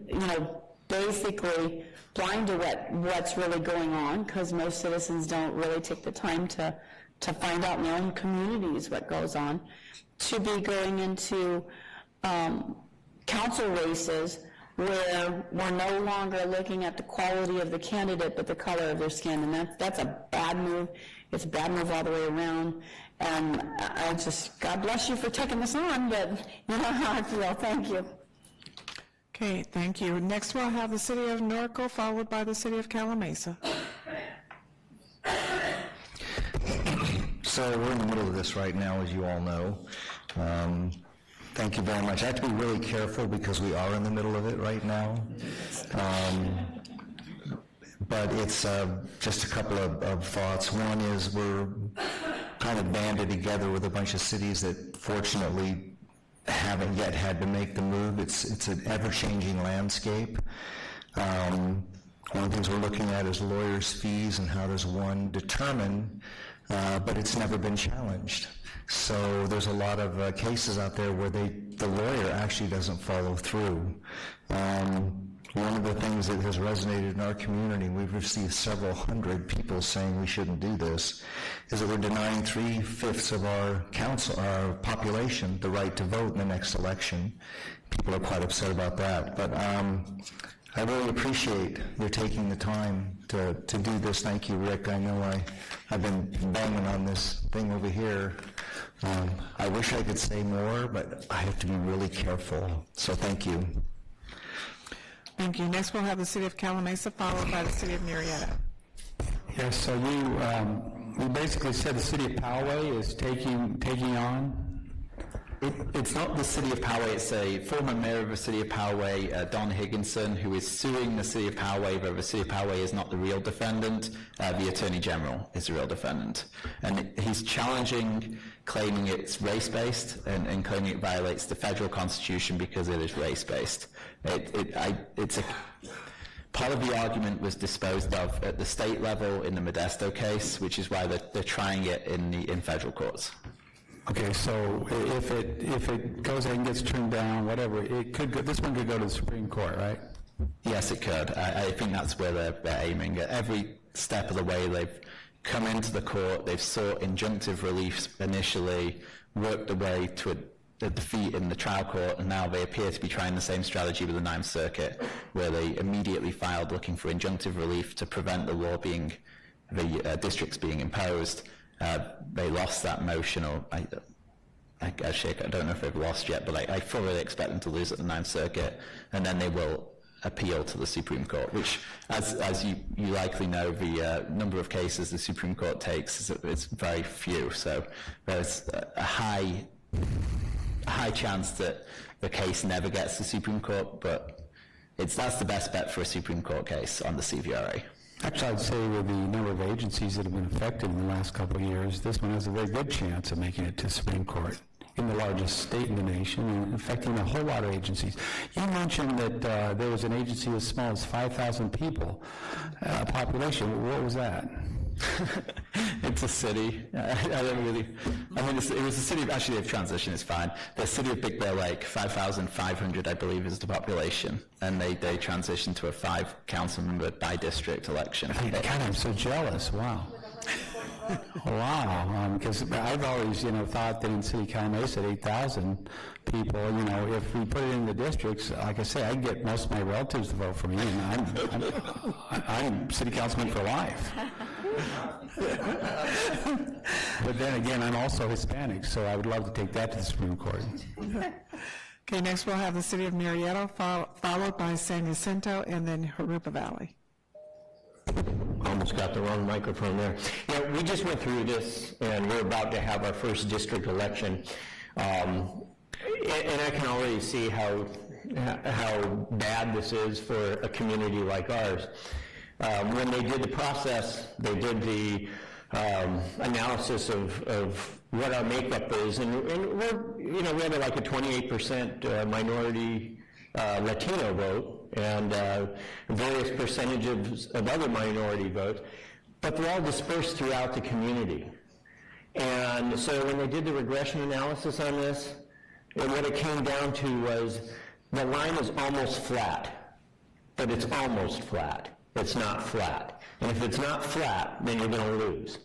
[SPEAKER 13] basically blind to what's really going on, because most citizens don't really take the time to find out in their own communities what goes on, to be going into council races where we're no longer looking at the quality of the candidate but the color of their skin, and that's a bad move. It's a bad move all the way around, and I just, God bless you for taking this on, but you know how I feel. Thank you.
[SPEAKER 1] Okay, thank you. Next we'll have the City of Norco, followed by the City of Calamasa.
[SPEAKER 14] So we're in the middle of this right now, as you all know. Thank you very much. I have to be really careful because we are in the middle of it right now. But it's just a couple of thoughts. One is we're kind of banded together with a bunch of cities that fortunately haven't yet had to make the move. It's an ever-changing landscape. One of the things we're looking at is lawyers' fees and how does one determine, but it's never been challenged. So there's a lot of cases out there where the lawyer actually doesn't follow through. One of the things that has resonated in our community, we've received several hundred people saying we shouldn't do this, is that we're denying 3/5 of our population the right to vote in the next election. People are quite upset about that. But I really appreciate your taking the time to do this. Thank you, Rick. I know I've been banging on this thing over here. I wish I could say more, but I have to be really careful. So thank you.
[SPEAKER 1] Thank you. Next we'll have the City of Calamasa, followed by the City of Murrieta.
[SPEAKER 15] Yes, so you basically said the City of Poway is taking on?
[SPEAKER 11] It's not the City of Poway, it's a former mayor of the City of Poway, Don Higginson, who is suing the City of Poway, but the City of Poway is not the real defendant. The Attorney General is the real defendant. And he's challenging, claiming it's race-based, and claiming it violates the federal constitution because it is race-based. Part of the argument was disposed of at the state level in the Modesto case, which is why they're trying it in federal courts.
[SPEAKER 15] Okay, so if it goes ahead and gets turned down, whatever, it could go, this one could go to the Supreme Court, right?
[SPEAKER 11] Yes, it could. I think that's where they're aiming. At every step of the way, they've come into the court, they've sought injunctive relief initially, worked their way to a defeat in the trial court, and now they appear to be trying the same strategy with the Ninth Circuit, where they immediately filed looking for injunctive relief to prevent the law being, the districts being imposed. They lost that motion, or I don't know if they've lost yet, but I fully expect them to lose at the Ninth Circuit, and then they will appeal to the Supreme Court, which, as you likely know, the number of cases the Supreme Court takes is very few, so there's a high chance that the case never gets to the Supreme Court, but that's the best bet for a Supreme Court case on the CVRA.
[SPEAKER 15] Actually, I'd say with the number of agencies that have been affected in the last couple of years, this one has a very good chance of making it to Supreme Court in the largest state in the nation and affecting a whole lot of agencies. You mentioned that there was an agency as small as 5,000 people population. What was that?
[SPEAKER 11] It's a city. It was a city, actually of transition, it's fine. The city of Big Bear Lake, 5,500, I believe, is the population, and they transitioned to a 5-council member by district election.
[SPEAKER 15] God, I'm so jealous. Wow. Wow, because I've always, thought that in City Calamasa, 8,000 people, if we put it in the districts, like I say, I can get most of my relatives to vote for me, and I'm city councilman for life. But then again, I'm also Hispanic, so I would love to take that to the Supreme Court.
[SPEAKER 1] Okay, next we'll have the City of Murrieta, followed by San Jacinto, and then Jurupa Valley.
[SPEAKER 16] Almost got the wrong microphone there. We just went through this, and we're about to have our first district election. And I can already see how bad this is for a community like ours. When they did the process, they did the analysis of what our makeup is, and we're, we have like a 28% minority Latino vote, and various percentages of other minority votes, but they're all dispersed throughout the community. And so when they did the regression analysis on this, And what it came down to was the line is almost flat, but it's almost flat. It's not flat. And if it's not flat, then you're going to lose.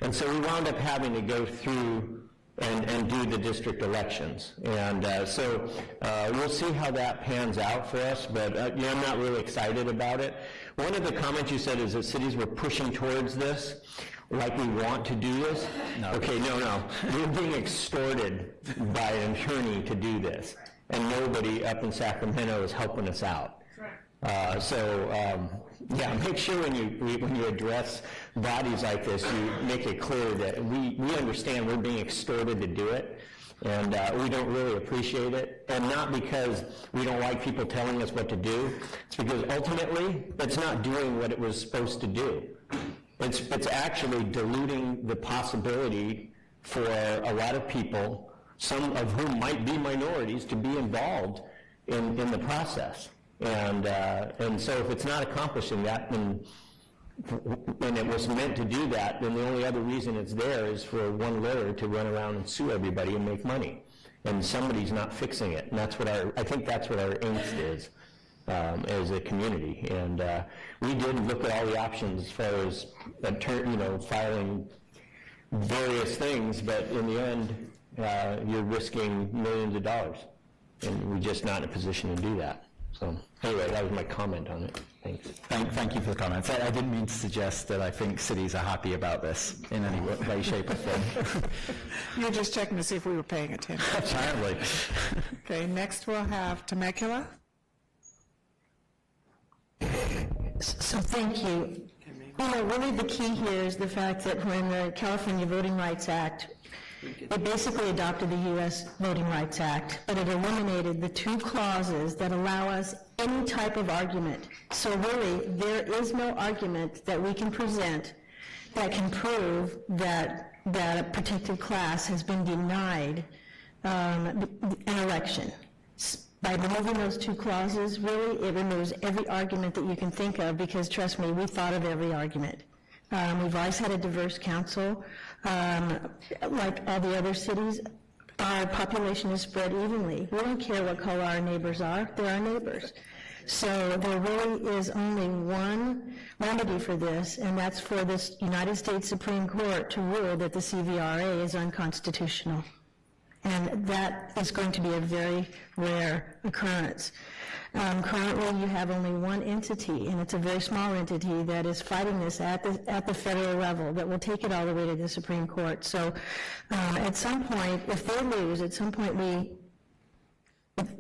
[SPEAKER 16] And so we wound up having to go through and do the district elections. And so we'll see how that pans out for us, but I'm not really excited about it. One of the comments you said is that cities were pushing towards this, like we want to do this. No. Okay, no. We're being extorted by an attorney to do this, and nobody up in Sacramento is helping us out. Yeah, make sure when you address bodies like this, you make it clear that we understand we're being extorted to do it, and we don't really appreciate it, and not because we don't like people telling us what to do. It's because ultimately it's not doing what it was supposed to do. It's actually diluting the possibility for a lot of people, some of whom might be minorities, to be involved in the process. And so if it's not accomplishing that, then and it was meant to do that, then the only other reason it's there is for one lawyer to run around and sue everybody and make money. And somebody's not fixing it. And I think that's what our angst is as a community. And we did look at all the options as far as filing various things, but in the end, you're risking millions of dollars. And we're just not in a position to do that. So anyway, that was my comment on it. Thanks.
[SPEAKER 11] Thank you for the comments. I didn't mean to suggest that I think cities are happy about this in any way, shape, or form.
[SPEAKER 1] You're just checking to see if we were paying attention.
[SPEAKER 11] Apparently.
[SPEAKER 1] Okay, next we'll have Temecula.
[SPEAKER 17] So thank you. Really the key here is the fact that when the California Voting Rights Act, it basically adopted the U.S. Voting Rights Act, but it eliminated the two clauses that allow us any type of argument. So really, there is no argument that we can present that can prove that a protected class has been denied an election. By removing those two clauses, really, it removes every argument that you can think of, because trust me, we thought of every argument. We've always had a diverse council. Like all the other cities, our population is spread evenly. We don't care what color our neighbors are, they're our neighbors. So there really is only one remedy for this, and that's for this United States Supreme Court to rule that the CVRA is unconstitutional. And that is going to be a very rare occurrence. Currently, you have only one entity, and it's a very small entity that is fighting this at the federal level that will take it all the way to the Supreme Court. So at some point, if they lose, at some point the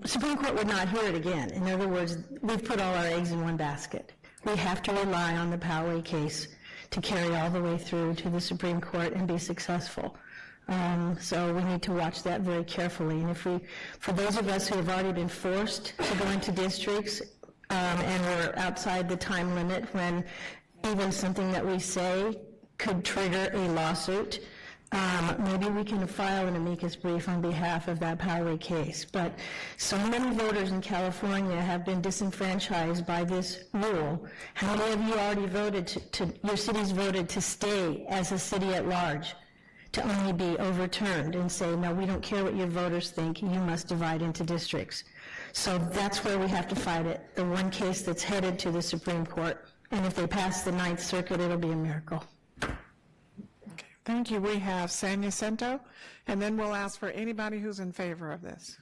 [SPEAKER 17] Supreme Court would not hear it again. In other words, we've put all our eggs in one basket. We have to rely on the Poway case to carry all the way through to the Supreme Court and be successful. So we need to watch that very carefully. And for those of us who have already been forced to go into districts and we're outside the time limit when even something that we say could trigger a lawsuit, maybe we can file an amicus brief on behalf of that Poway case. But so many voters in California have been disenfranchised by this rule. How many of you already voted your cities voted to stay as a city at large, to only be overturned and say, no, we don't care what your voters think, you must divide into districts. So that's where we have to fight it, the one case that's headed to the Supreme Court. And if they pass the Ninth Circuit, it'll be a miracle.
[SPEAKER 1] Okay, thank you. We have San Jacinto, and then we'll ask for anybody who's in favor of this.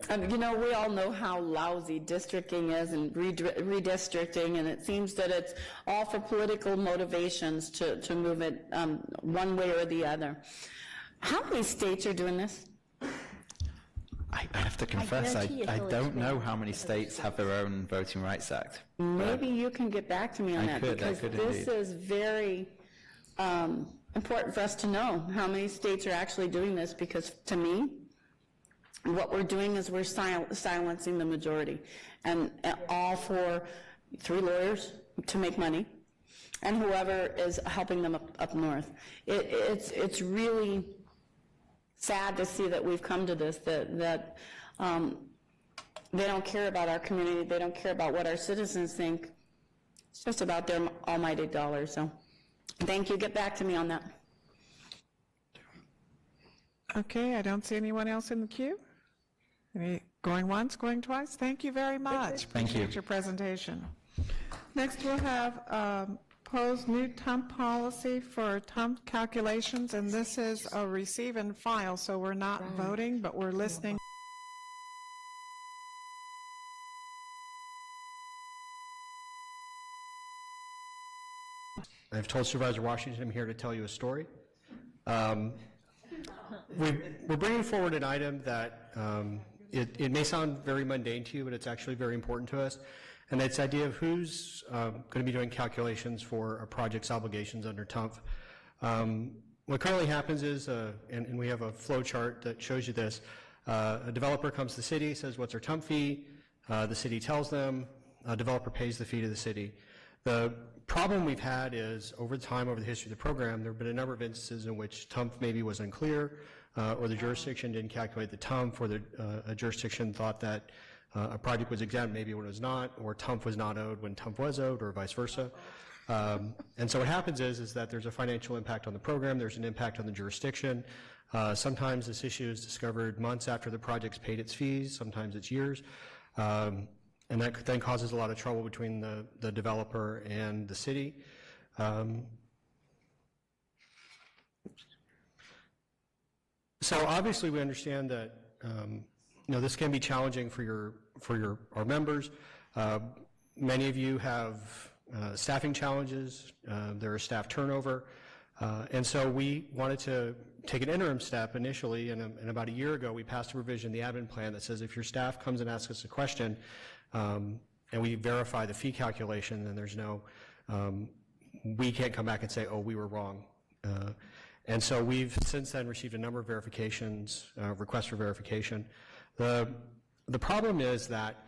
[SPEAKER 13] We all know how lousy districting is and redistricting, and it seems that it's all for political motivations to move it one way or the other. How many states are doing this?
[SPEAKER 11] I have to confess, I don't know how many states have their own Voting Rights Act.
[SPEAKER 13] Maybe you can get back to me on that, because this is very important for us to know how many states are actually doing this, because to me, what we're doing is we're silencing the majority, and all for 3 lawyers to make money, and whoever is helping them up north. It's really sad to see that we've come to this, that they don't care about our community, they don't care about what our citizens think. It's just about their almighty dollar. So thank you. Get back to me on that.
[SPEAKER 1] Okay, I don't see anyone else in the queue. Any going once, going twice? Thank you very much.
[SPEAKER 11] Thank you.
[SPEAKER 1] Appreciate your presentation. Next, we'll have proposed new TUMP policy for TUMP calculations, and this is a receive and file, so we're not voting, but we're listening.
[SPEAKER 18] I've told Supervisor Washington I'm here to tell you a story. We're bringing forward an item that it may sound very mundane to you, but it's actually very important to us. And it's the idea of who's going to be doing calculations for a project's obligations under TUMP. What currently happens is, and we have a flow chart that shows you this, a developer comes to the city, says, what's our TUMP fee? The city tells them, a developer pays the fee to the city. The problem we've had is, over time, over the history of the program, there have been a number of instances in which TUMP maybe was unclear, or the jurisdiction didn't calculate the TUMP, or a jurisdiction thought that a project was exempt maybe when it was not, or TUMP was not owed when TUMP was owed, or vice versa. And so what happens is that there's a financial impact on the program, there's an impact on the jurisdiction. Sometimes this issue is discovered months after the project's paid its fees, sometimes it's years. And that then causes a lot of trouble between the developer and the city. So obviously we understand that this can be challenging for our members. Many of you have staffing challenges. There is staff turnover. And so we wanted to take an interim step initially, and about a year ago we passed a provision in the admin plan that says if your staff comes and asks us a question and we verify the fee calculation, then there's no, we can't come back and say, oh, we were wrong. And so we've since then received a number of verifications, requests for verification. The problem is that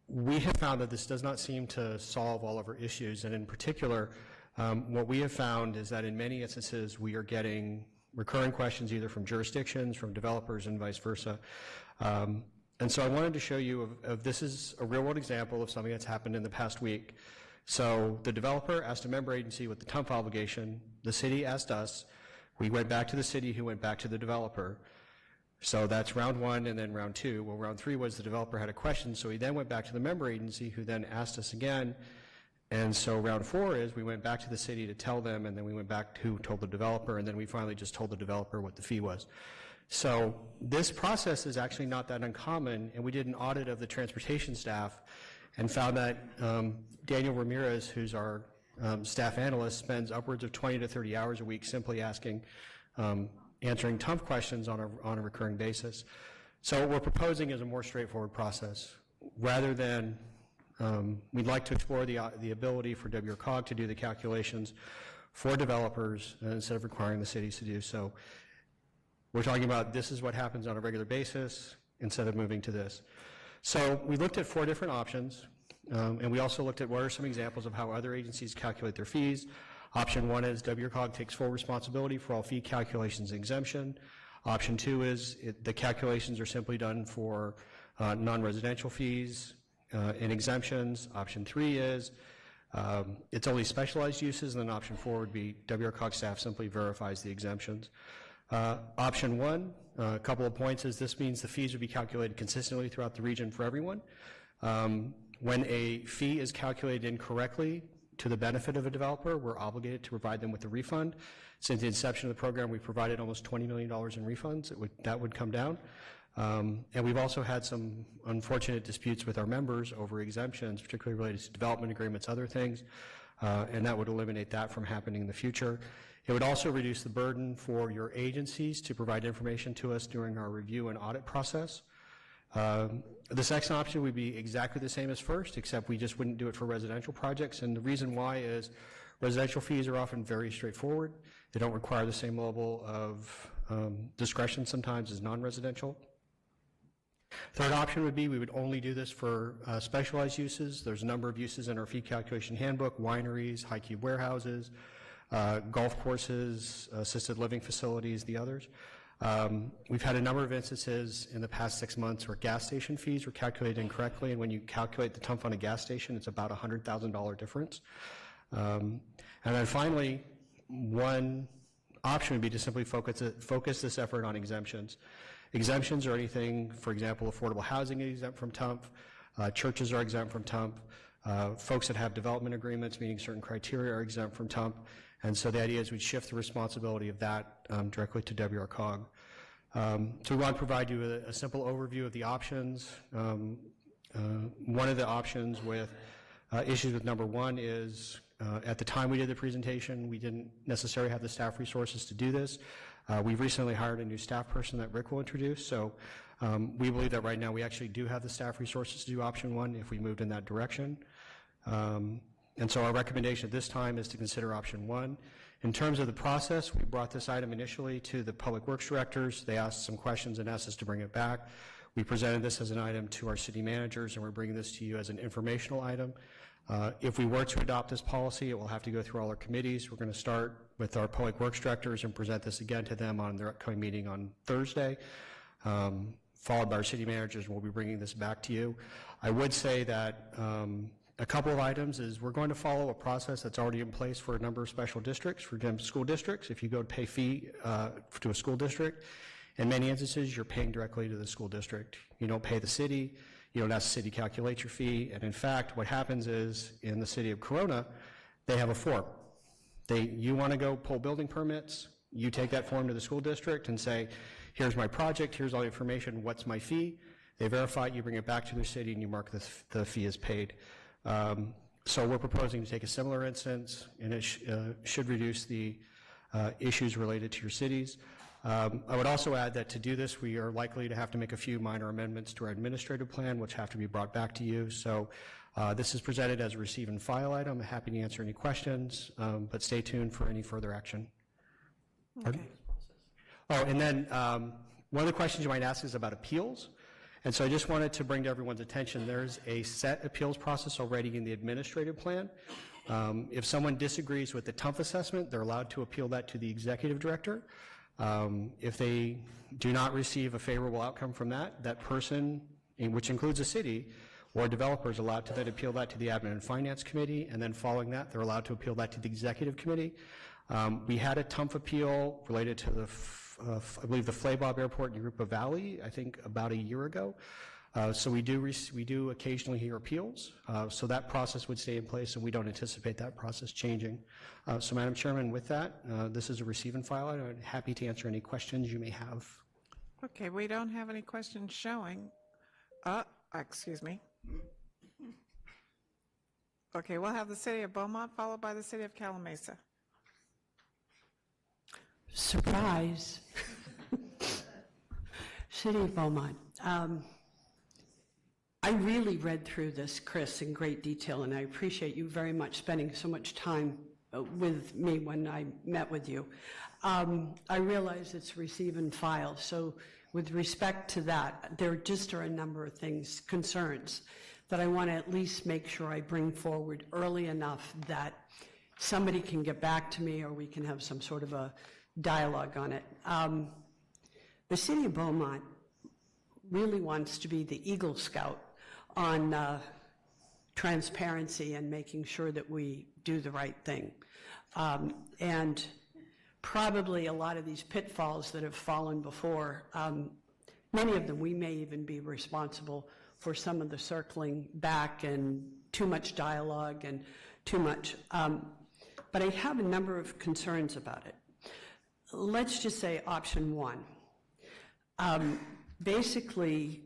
[SPEAKER 18] we have found that this does not seem to solve all of our issues, and in particular, what we have found is that in many instances we are getting recurring questions either from jurisdictions, from developers, and vice versa. And so I wanted to show you of this is a real-world example of something that's happened in the past week. So the developer asked a member agency with the TUMP obligation. The city asked us. We went back to the city, who went back to the developer. So that's round one, and then round two. Well, round three was the developer had a question, so he then went back to the member agency, who then asked us again. And so round four is we went back to the city to tell them, and then we went back to told the developer, and then we finally just told the developer what the fee was. So this process is actually not that uncommon, and we did an audit of the transportation staff and found that Daniel Ramirez, who's our staff analyst, spends upwards of 20 to 30 hours a week simply asking, answering TUMP questions on a recurring basis. So what we're proposing is a more straightforward process. Rather than, we'd like to explore the ability for WRCOG to do the calculations for developers instead of requiring the cities to do so. We're talking about this is what happens on a regular basis instead of moving to this. So we looked at 4 different options, and we also looked at what are some examples of how other agencies calculate their fees. Option 1 is WRCOG takes full responsibility for all fee calculations and exemption. Option 2 is the calculations are simply done for non-residential fees and exemptions. Option 3 is it's only specialized uses, and then option 4 would be WRCOG staff simply verifies the exemptions. Option 1, a couple of points, is this means the fees would be calculated consistently throughout the region for everyone. When a fee is calculated incorrectly to the benefit of a developer, we're obligated to provide them with a refund. Since the inception of the program, we've provided almost $20 million in refunds. That would come down. And we've also had some unfortunate disputes with our members over exemptions, particularly related to development agreements, other things, and that would eliminate that from happening in the future. It would also reduce the burden for your agencies to provide information to us during our review and audit process. The second option would be exactly the same as first, except we just wouldn't do it for residential projects, and the reason why is residential fees are often very straightforward. They don't require the same level of discretion sometimes as non-residential. Third option would be we would only do this for specialized uses. There's a number of uses in our fee calculation handbook: wineries, high-cube warehouses, golf courses, assisted living facilities, the others. We've had a number of instances in the past 6 months where gas station fees were calculated incorrectly, and when you calculate the TUMP on a gas station, it's about a $100,000 difference. And then finally, one option would be to simply focus this effort on exemptions. Exemptions are anything, for example, affordable housing is exempt from TUMP, churches are exempt from TUMP, folks that have development agreements meeting certain criteria are exempt from TUMP, and so the idea is we'd shift the responsibility of that directly to WRCOG. So we want to provide you a simple overview of the options. One of the options with issues with number one is at the time we did the presentation, we didn't necessarily have the staff resources to do this. We've recently hired a new staff person that Rick will introduce, so we believe that right now we actually do have the staff resources to do option one if we moved in that direction. And so our recommendation at this time is to consider option one. In terms of the process, we brought this item initially to the Public Works directors. They asked some questions and asked us to bring it back. We presented this as an item to our city managers, and we're bringing this to you as an informational item. If we were to adopt this policy, it will have to go through all our committees. We're going to start with our Public Works directors and present this again to them on their upcoming meeting on Thursday, followed by our city managers, and we'll be bringing this back to you. I would say that a couple of items is we're going to follow a process that's already in place for a number of special districts, for school districts. If you go to pay fee to a school district, in many instances, you're paying directly to the school district. You don't pay the city. You don't ask the city to calculate your fee. And in fact, what happens is in the city of Corona, they have a form. You want to go pull building permits, you take that form to the school district and say, here's my project, here's all the information, what's my fee? They verify it, you bring it back to their city, and you mark the fee as paid. So we're proposing to take a similar instance, and it should reduce the issues related to your cities. I would also add that to do this, we are likely to have to make a few minor amendments to our administrative plan, which have to be brought back to you. So this is presented as a receive and file item. I'm happy to answer any questions, but stay tuned for any further action.
[SPEAKER 1] Okay.
[SPEAKER 18] Oh, and then one of the questions you might ask is about appeals. And so I just wanted to bring to everyone's attention, there's a set appeals process already in the administrative plan. If someone disagrees with the TUMP assessment, they're allowed to appeal that to the executive director. If they do not receive a favorable outcome from that person, which includes a city or a developer, is allowed to then appeal that to the Admin and Finance Committee, and then following that, they're allowed to appeal that to the Executive Committee. We had a TUMP appeal related to the, I believe, the Flabob Airport in Yurupa Valley, I think about a year ago. So we do occasionally hear appeals. So that process would stay in place, and we don't anticipate that process changing. So Madam Chairman, with that, this is a receive and file item. I'm happy to answer any questions you may have.
[SPEAKER 1] Okay, we don't have any questions showing. Excuse me. Okay, we'll have the City of Beaumont followed by the City of Calamasa.
[SPEAKER 7] Surprise. City of Beaumont. I really read through this, Chris, in great detail, and I appreciate you very much spending so much time with me when I met with you. I realize it's receive and file, so with respect to that, there just are a number of things, concerns, that I want to at least make sure I bring forward early enough that somebody can get back to me or we can have some sort of a dialogue on it. The City of Beaumont really wants to be the Eagle Scout on transparency and making sure that we do the right thing. And probably a lot of these pitfalls that have fallen before, many of them we may even be responsible for some of the circling back and too much dialogue and too much. But I have a number of concerns about it. Let's just say option one. Basically,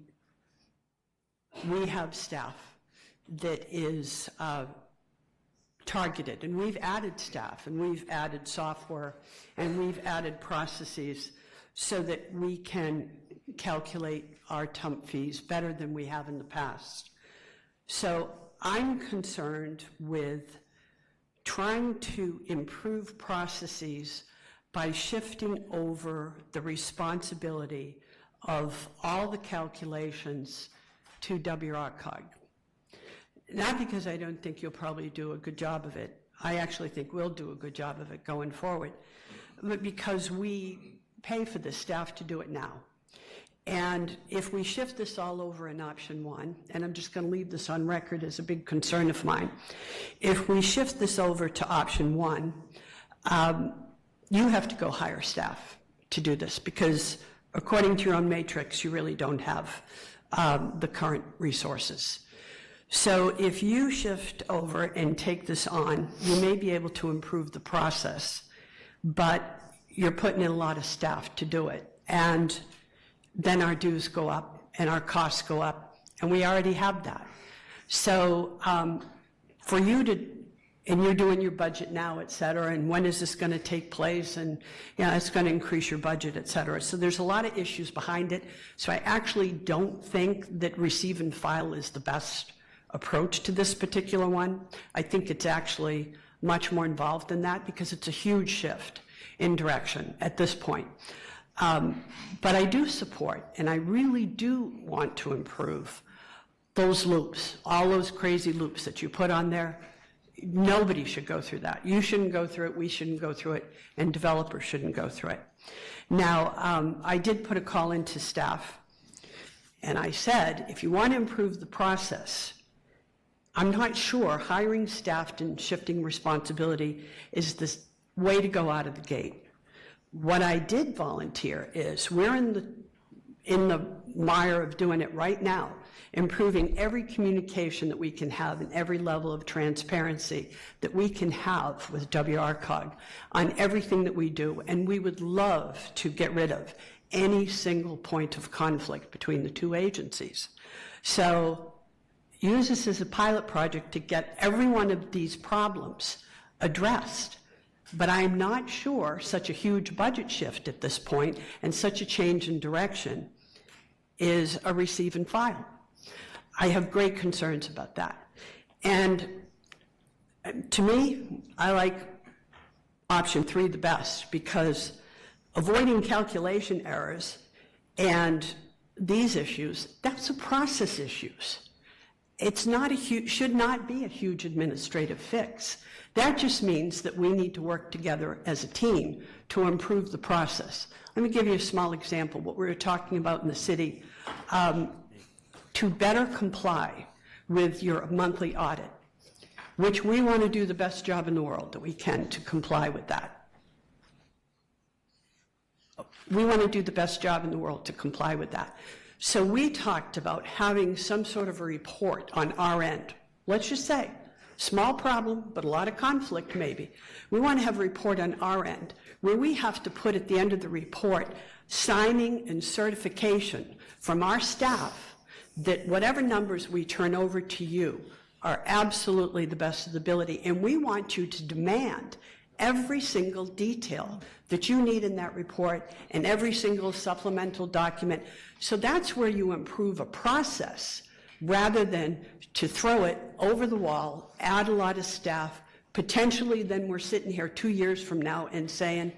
[SPEAKER 7] we have staff that is targeted, and we've added staff, and we've added software, and we've added processes so that we can calculate our TUMP fees better than we have in the past. So I'm concerned with trying to improve processes by shifting over the responsibility of all the calculations to WRCOG. Not because I don't think you'll probably do a good job of it. I actually think we'll do a good job of it going forward. But because we pay for the staff to do it now. And if we shift this all over in option one, and I'm just going to leave this on record as a big concern of mine, if we shift this over to option one, you have to go hire staff to do this, because according to your own matrix, you really don't have the current resources. So if you shift over and take this on, you may be able to improve the process, but you're putting in a lot of staff to do it. And then our dues go up and our costs go up, and we already have that. So for you to, and you're doing your budget now, et cetera, and when is this going to take place, and it's going to increase your budget, et cetera. So there's a lot of issues behind it. So I actually don't think that receive and file is the best approach to this particular one. I think it's actually much more involved than that, because it's a huge shift in direction at this point. But I do support, and I really do want to improve those loops, all those crazy loops that you put on there. Nobody should go through that. You shouldn't go through it, we shouldn't go through it, and developers shouldn't go through it. Now, I did put a call into staff, and I said, if you want to improve the process, I'm not sure hiring staff and shifting responsibility is the way to go out of the gate. What I did volunteer is, we're in the mire of doing it right now, improving every communication that we can have and every level of transparency that we can have with WRCOG on everything that we do. And we would love to get rid of any single point of conflict between the two agencies. So use this as a pilot project to get every one of these problems addressed. But I'm not sure such a huge budget shift at this point and such a change in direction is a receive and file. I have great concerns about that. And to me, I like option 3 the best, because avoiding calculation errors and these issues, that's a process issues. It's not should not be a huge administrative fix. That just means that we need to work together as a team to improve the process. Let me give you a small example, what we were talking about in the city. To better comply with your monthly audit, which we want to do the best job in the world that we can to comply with that. We want to do the best job in the world to comply with that. So we talked about having some sort of a report on our end. Let's just say, small problem, but a lot of conflict maybe. We want to have a report on our end where we have to put at the end of the report signing and certification from our staff that whatever numbers we turn over to you are absolutely the best of the ability. And we want you to demand every single detail that you need in that report and every single supplemental document. So that's where you improve a process rather than to throw it over the wall, add a lot of staff. Potentially then we're sitting here 2 years from now and saying,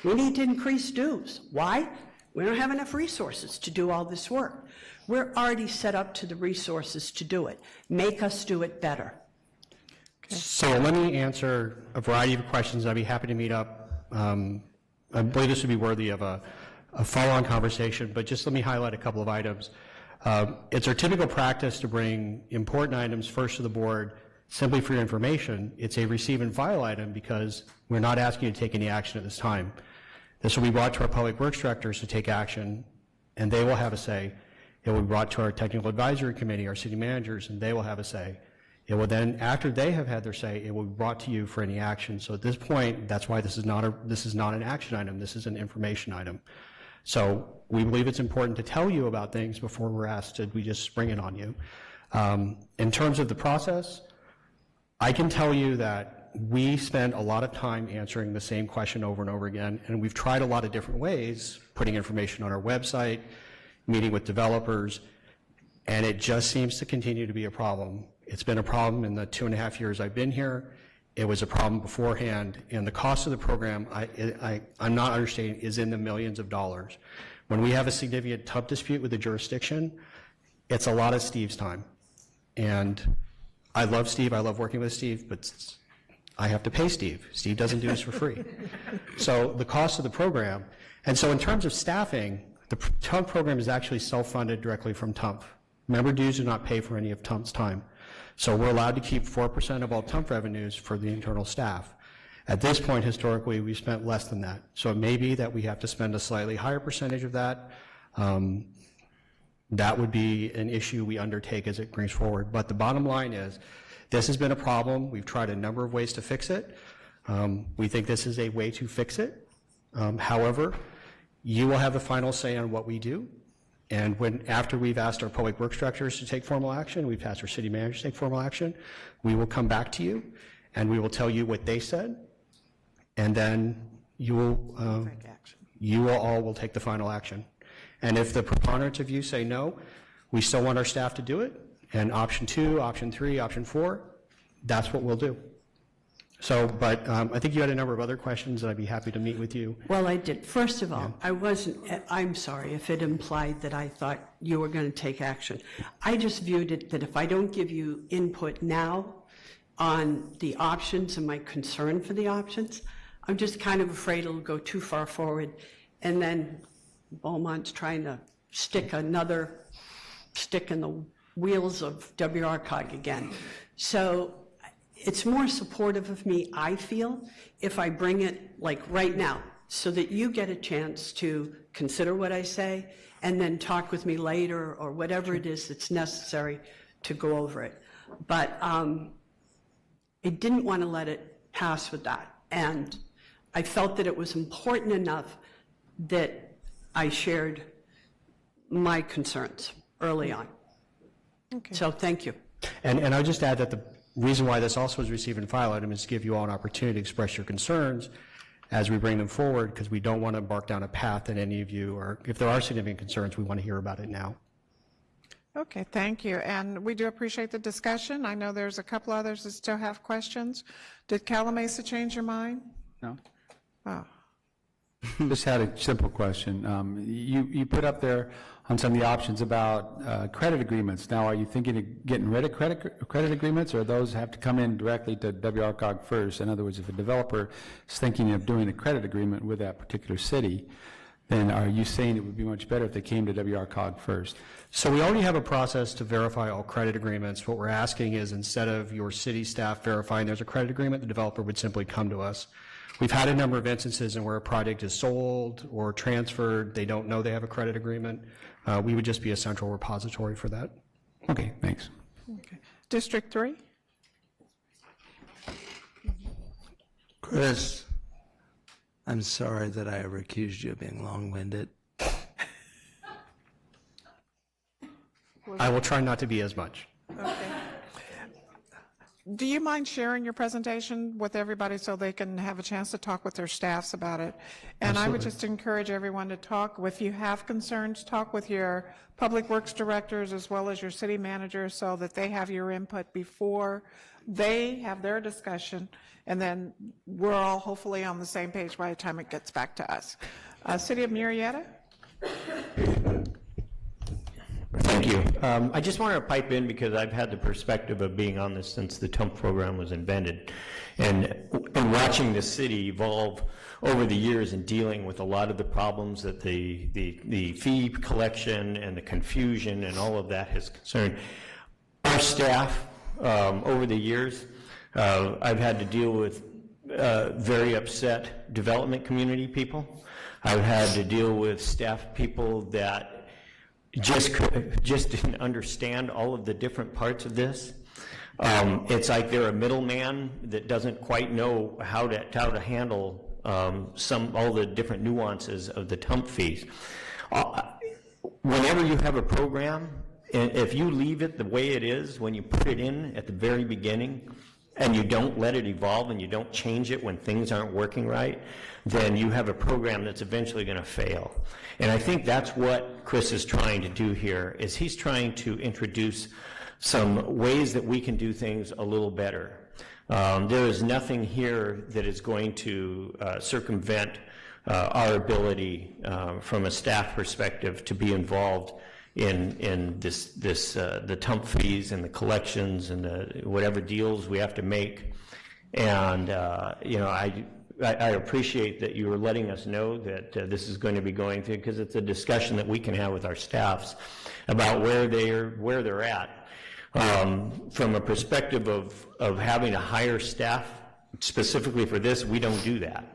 [SPEAKER 7] we need to increase dues. Why? We don't have enough resources to do all this work. We're already set up to the resources to do it. Make us do it better.
[SPEAKER 18] Okay. So let me answer a variety of questions. I'd be happy to meet up. I believe this would be worthy of a follow-on conversation, but just let me highlight a couple of items. It's our typical practice to bring important items first to the board simply for your information. It's a receive and file item because we're not asking you to take any action at this time. This will be brought to our public works directors to take action, and they will have a say. It will be brought to our technical advisory committee, our city managers, and they will have a say. It will then, after they have had their say, it will be brought to you for any action. So at this point, that's why this is not an action item. This is an information item. So we believe it's important to tell you about things before we're asked to we just spring it on you. In terms of the process, I can tell you that we spend a lot of time answering the same question over and over again, and we've tried a lot of different ways, putting information on our website, meeting with developers, and it just seems to continue to be a problem. It's been a problem in the 2.5 years I've been here. It was a problem beforehand, and the cost of the program, I'm not understanding, is in the millions of dollars. When we have a significant TUP dispute with the jurisdiction, it's a lot of Steve's time. And I love Steve, I love working with Steve, but I have to pay Steve. Steve doesn't do this for free. So the cost of the program, and so in terms of staffing, the TUMP program is actually self-funded directly from TUMP. Member dues do not pay for any of TUMP's time. So we're allowed to keep 4% of all TUMP revenues for the internal staff. At this point, historically, we spent less than that. So it may be that we have to spend a slightly higher percentage of that. That would be an issue we undertake as it brings forward. But the bottom line is, this has been a problem. We've tried a number of ways to fix it. We think this is a way to fix it. However, you will have the final say on what we do. And after we've asked our public works directors to take formal action, we've asked our city managers to take formal action, we will come back to you and we will tell you what they said. And then you all will take the final action. And if the preponderance of you say no, we still want our staff to do it, and option 2, option 3, option 4, that's what we'll do. So, but I think you had a number of other questions, and I'd be happy to meet with you.
[SPEAKER 7] Well, I did. First of all, I'm sorry if it implied that I thought you were going to take action. I just viewed it that if I don't give you input now on the options and my concern for the options, I'm just kind of afraid it'll go too far forward, and then Beaumont's trying to stick another stick in the wheels of WRCOG again. So it's more supportive of me, I feel, if I bring it like right now, so that you get a chance to consider what I say and then talk with me later or whatever it is that's necessary to go over it. But I didn't want to let it pass with that. And I felt that it was important enough that I shared my concerns early on.
[SPEAKER 1] Okay.
[SPEAKER 7] So thank you.
[SPEAKER 18] And I'll just add that the reason why this also is received and file item is to give you all an opportunity to express your concerns as we bring them forward, because we don't want to embark down a path that any of you, or if there are significant concerns, we want to hear about it now.
[SPEAKER 1] Okay, thank you. And we do appreciate the discussion. I know there's a couple others that still have questions. Did Calamasa change your mind?
[SPEAKER 15] No.
[SPEAKER 1] Oh.
[SPEAKER 15] Just had a simple question. You put up there on some of the options about credit agreements. Now, are you thinking of getting rid of credit agreements, or those have to come in directly to WRCOG first? In other words, if a developer is thinking of doing a credit agreement with that particular city, then are you saying it would be much better if they came to WRCOG first?
[SPEAKER 18] So we already have a process to verify all credit agreements. What we're asking is, instead of your city staff verifying there's a credit agreement, the developer would simply come to us. We've had a number of instances in where a project is sold or transferred, they don't know they have a credit agreement. We would just be a central repository for that.
[SPEAKER 15] Okay, thanks.
[SPEAKER 1] Okay. District 3?
[SPEAKER 2] Chris, I'm sorry that I ever accused you of being long-winded.
[SPEAKER 18] I will try not to be as much.
[SPEAKER 1] Okay. Do you mind sharing your presentation with everybody so they can have a chance to talk with their staffs about it? And
[SPEAKER 18] Absolutely.
[SPEAKER 1] I would just encourage everyone to talk. If you have concerns, talk with your public works directors as well as your city manager so that they have your input before they have their discussion, and then we're all hopefully on the same page by the time it gets back to us. City of Murrieta?
[SPEAKER 16] Thank you. I just wanted to pipe in because I've had the perspective of being on this since the TUMP program was invented, and watching the city evolve over the years and dealing with a lot of the problems that the fee collection and the confusion and all of that has concerned. Our staff, over the years, I've had to deal with very upset development community people. I've had to deal with staff people that just didn't understand all of the different parts of this. It's like they're a middleman that doesn't quite know how to handle all the different nuances of the TUMP fees. Whenever you have a program, and if you leave it the way it is when you put it in at the very beginning, and you don't let it evolve and you don't change it when things aren't working right, then you have a program that's eventually going to fail. And I think that's what Chris is trying to do here, is he's trying to introduce some ways that we can do things a little better. There is nothing here that is going to circumvent our ability from a staff perspective to be involved in the TUMP fees and the collections and whatever deals we have to make. And I appreciate that you are letting us know that this is going to be going through, because it's a discussion that we can have with our staffs about where they're at. From a perspective of having to hire staff specifically for this, we don't do that.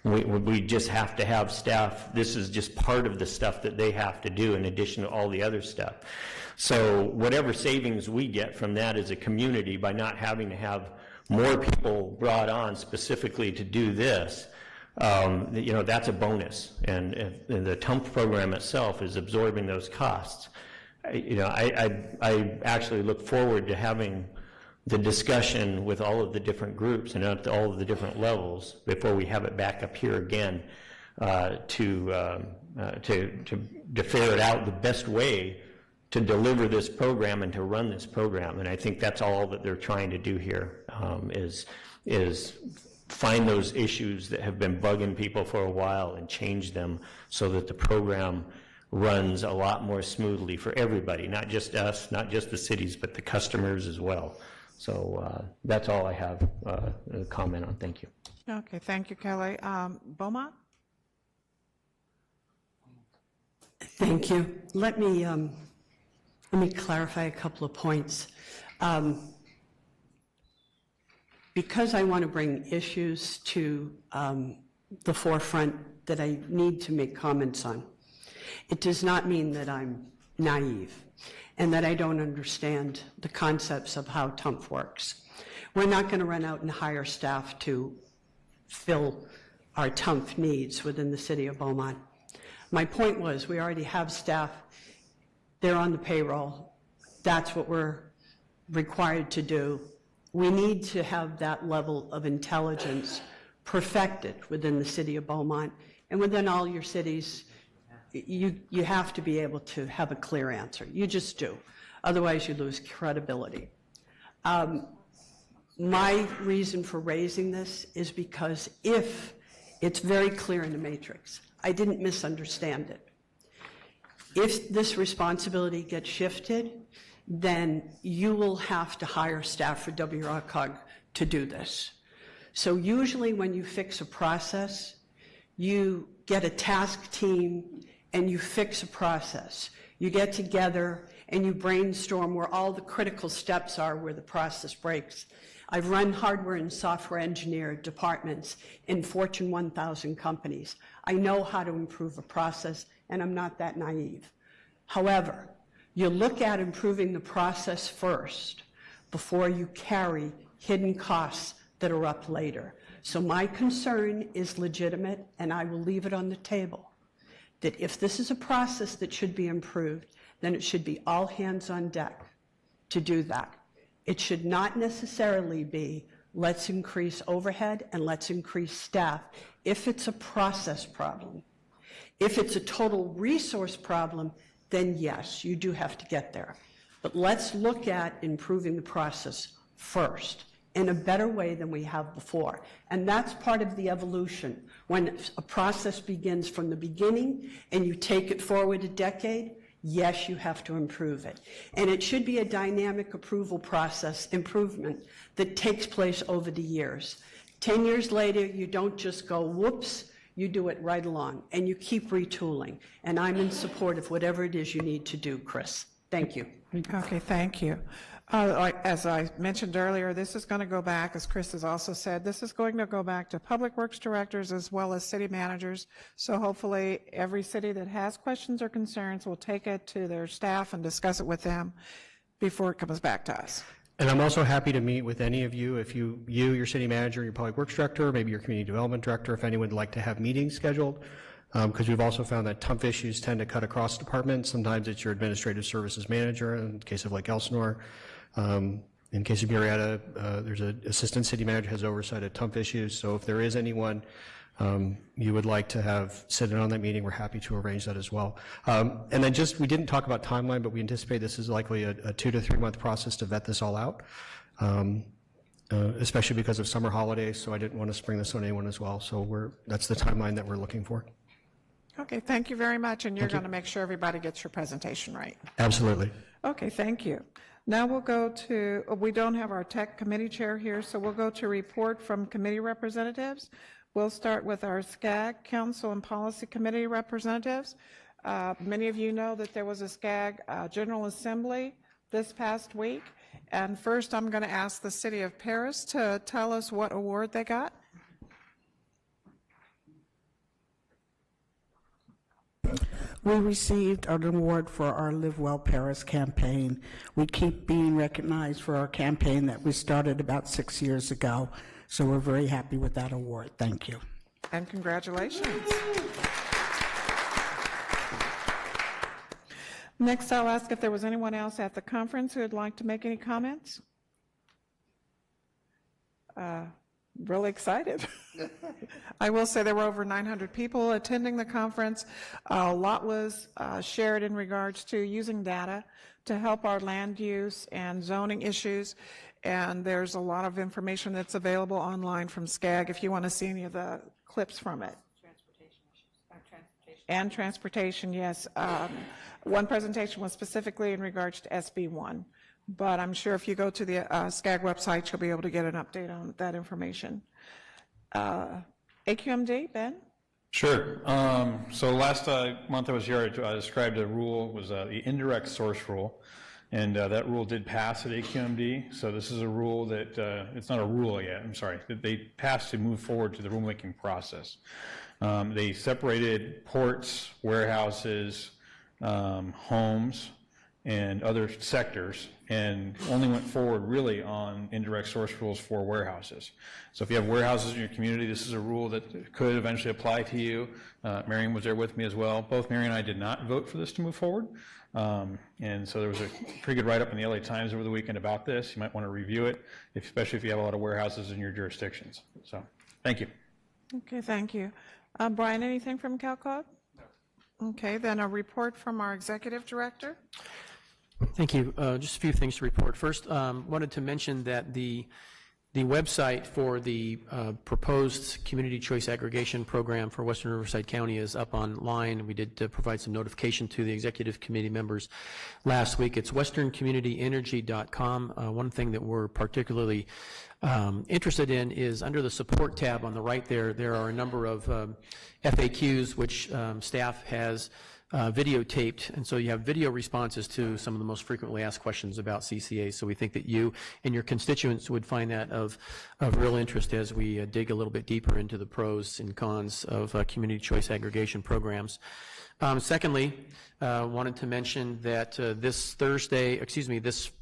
[SPEAKER 16] We just have to have staff. This is just part of the stuff that they have to do in addition to all the other stuff. So whatever savings we get from that as a community by not having to have more people brought on specifically to do this, that's a bonus. And the TUMP program itself is absorbing those costs. I actually look forward to having the discussion with all of the different groups and at all of the different levels before we have it back up here again to ferret out the best way to deliver this program and to run this program. And I think that's all that they're trying to do here, is find those issues that have been bugging people for a while and change them so that the program runs a lot more smoothly for everybody, not just us, not just the cities, but the customers as well. So that's all I have a comment on. Thank you.
[SPEAKER 1] Okay, thank you, Kelly. Beaumont?
[SPEAKER 7] Thank you. Let me clarify a couple of points. Because I want to bring issues to the forefront that I need to make comments on, it does not mean that I'm naive and that I don't understand the concepts of how TUMP works. We're not going to run out and hire staff to fill our TUMP needs within the city of Beaumont. My point was, we already have staff. They're on the payroll. That's what we're required to do. We need to have that level of intelligence perfected within the city of Beaumont and within all your cities. You have to be able to have a clear answer. You just do. Otherwise, you lose credibility. My reason for raising this is because if it's very clear in the matrix, I didn't misunderstand it. If this responsibility gets shifted, then you will have to hire staff for WRCOG to do this. So usually when you fix a process, you get a task team and you fix a process. You get together and you brainstorm where all the critical steps are where the process breaks. I've run hardware and software engineer departments in Fortune 1000 companies. I know how to improve a process, and I'm not that naive. However, you look at improving the process first before you carry hidden costs that are up later. So my concern is legitimate, and I will leave it on the table, that if this is a process that should be improved, then it should be all hands on deck to do that. It should not necessarily be, let's increase overhead and let's increase staff if it's a process problem. If it's a total resource problem, then yes, you do have to get there. But let's look at improving the process first in a better way than we have before. And that's part of the evolution. When a process begins from the beginning and you take it forward a decade, yes, you have to improve it. And it should be a dynamic approval process improvement that takes place over the years. 10 years later, you don't just go, whoops, you do it right along, and you keep retooling. And I'm in support of whatever it is you need to do, Chris. Thank you.
[SPEAKER 1] Okay, thank you. As I mentioned earlier, this is going to go back, as Chris has also said, this is going to go back to public works directors as well as city managers. So hopefully every city that has questions or concerns will take it to their staff and discuss it with them before it comes back to us.
[SPEAKER 18] And I'm also happy to meet with any of you, if you, your city manager, your public works director, maybe your community development director, if anyone would like to have meetings scheduled, because we've also found that TUMP issues tend to cut across departments. Sometimes it's your administrative services manager, in the case of like Elsinore. In case of Murrieta, there's an assistant city manager who has oversight of TUMP issues. So if there is anyone you would like to have sit in on that meeting, we're happy to arrange that as well. And then just, we didn't talk about timeline, but we anticipate this is likely a 2 to 3 month process to vet this all out, especially because of summer holidays. So I didn't want to spring this on anyone as well. So that's the timeline that we're looking for.
[SPEAKER 1] Okay, thank you very much, and you're going to make sure everybody gets your presentation right.
[SPEAKER 18] Absolutely.
[SPEAKER 1] Okay, thank you. Now we'll go to, we don't have our tech committee chair here, so we'll go to report from committee representatives. We'll start with our SCAG, Council and Policy Committee representatives. Many of you know that there was a SCAG General Assembly this past week, And first, I'm going to ask the City of Paris to tell us what award they got.
[SPEAKER 4] We received an award for our Live Well Paris campaign. We keep being recognized for our campaign that we started about 6 years ago, so we're very happy with that award. Thank you.
[SPEAKER 1] And congratulations. Next, I'll ask if there was anyone else at the conference who would like to make any comments. Really excited. I will say there were over 900 people attending the conference. A lot was shared in regards to using data to help our land use and zoning issues, and there's a lot of information that's available online from SCAG if you want to see any of the clips from it. And transportation, yes. One presentation was specifically in regards to SB1, but I'm sure if you go to the SCAG website, you'll be able to get an update on that information. AQMD, Ben?
[SPEAKER 19] Sure. So last month I was here, I described a rule, was the indirect source rule, and that rule did pass at AQMD. So this is a rule that, it's not a rule yet, I'm sorry, that they passed to move forward to the rulemaking process. They separated ports, warehouses, homes, and other sectors, and only went forward really on indirect source rules for warehouses. So if you have warehouses in your community, this is a rule that could eventually apply to you. Marion was there with me as well. Both Marion and I did not vote for this to move forward. And so there was a pretty good write-up in the LA Times over the weekend about this. You might want to review it, especially if you have a lot of warehouses in your jurisdictions. So, thank you.
[SPEAKER 1] Okay, thank you. Brian, anything from CalCog? No. Okay, then a report from our executive director.
[SPEAKER 6] Thank you. Just a few things to report. First, wanted to mention that the website for the proposed community choice aggregation program for Western Riverside County is up online. We did provide some notification to the executive committee members last week. It's westerncommunityenergy.com. One thing that we're particularly interested in is under the support tab on the right there are a number of FAQs which staff has videotaped, and so you have video responses to some of the most frequently asked questions about CCA. So we think that you and your constituents would find that of real interest as we dig a little bit deeper into the pros and cons of community choice aggregation programs. Secondly, wanted to mention that this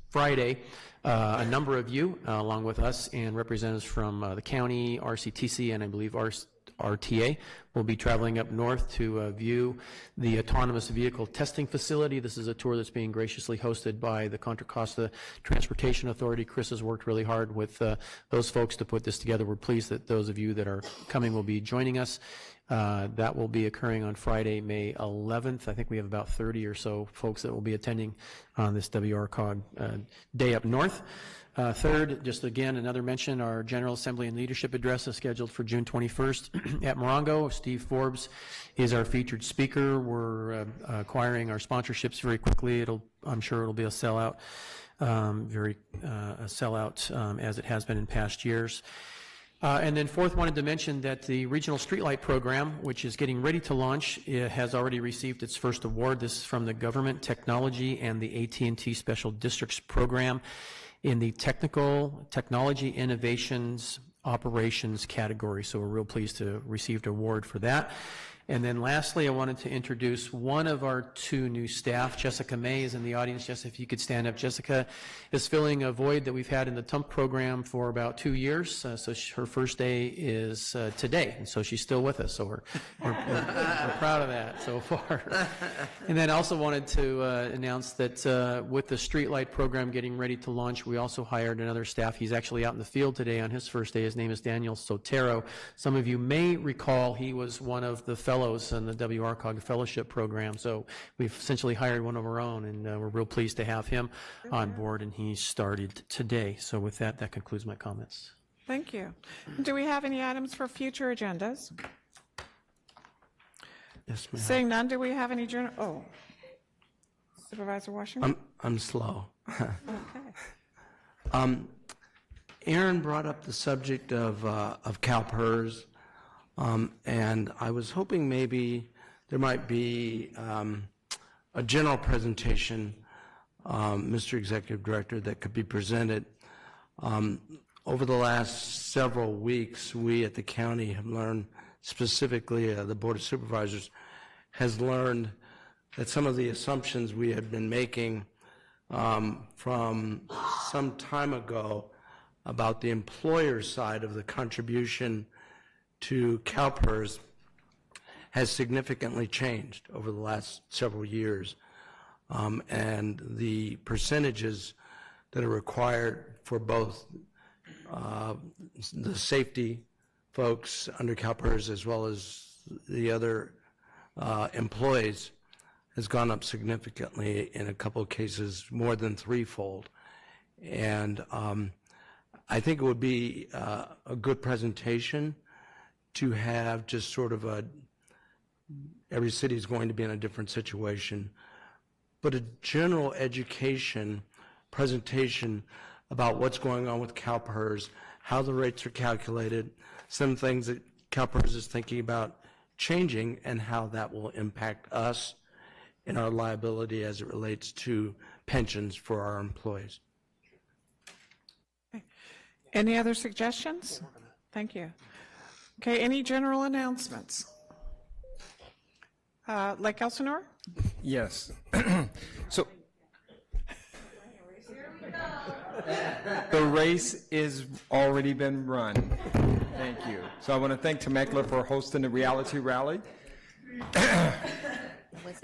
[SPEAKER 6] Friday, a number of you, along with us and representatives from the county, RCTC, and I believe RTA, will be traveling up north to view the autonomous vehicle testing facility. This is a tour that's being graciously hosted by the Contra Costa Transportation Authority. Chris has worked really hard with those folks to put this together. We're pleased that those of you that are coming will be joining us. That will be occurring on Friday, May 11th. I think we have about 30 or so folks that will be attending on this WRCOG day up north. Third, just again, another mention, our General Assembly and Leadership Address is scheduled for June 21st at Morongo. Steve Forbes is our featured speaker. We're acquiring our sponsorships very quickly. I'm sure it'll be a sellout, a sellout as it has been in past years. And then fourth, wanted to mention that the Regional Streetlight Program, which is getting ready to launch, has already received its first award. This is from the Government Technology and the AT&T Special Districts Program in the Technology Innovations Operations category. So we're real pleased to receive an award for that. And then lastly, I wanted to introduce one of our two new staff. Jessica May is in the audience. Jessica, if you could stand up. Jessica is filling a void that we've had in the TUMP program for about 2 years. So her first day is today, and so she's still with us. So we're proud of that so far. And then also wanted to announce that with the Streetlight program getting ready to launch, we also hired another staff. He's actually out in the field today on his first day. His name is Daniel Sotero. Some of you may recall he was one of the fellows in the WRCOG Fellowship Program. So we've essentially hired one of our own, and we're real pleased to have him on board, and he started today. So with that, that concludes my comments.
[SPEAKER 1] Thank you. Do we have any items for future agendas?
[SPEAKER 2] Yes, ma'am.
[SPEAKER 1] Seeing none, do we have any Supervisor Washington?
[SPEAKER 2] I'm slow.
[SPEAKER 1] Okay.
[SPEAKER 2] Aaron brought up the subject of CalPERS, and I was hoping maybe there might be a general presentation Mr. Executive Director, that could be presented. Over the last several weeks, we at the county have learned, specifically the Board of Supervisors has learned that some of the assumptions we had been making from some time ago about the employer side of the contribution to CalPERS has significantly changed over the last several years. And the percentages that are required for both the safety folks under CalPERS as well as the other employees has gone up significantly, in a couple of cases more than threefold. And I think it would be a good presentation to have just sort of every city is going to be in a different situation, but a general education presentation about what's going on with CalPERS, how the rates are calculated, some things that CalPERS is thinking about changing, and how that will impact us in our liability as it relates to pensions for our employees.
[SPEAKER 1] Okay. Any other suggestions? Thank you. Okay, any general announcements? Lake Elsinore?
[SPEAKER 20] Yes. So the race is already been run. Thank you. So I want to thank Temecula for hosting the reality rally.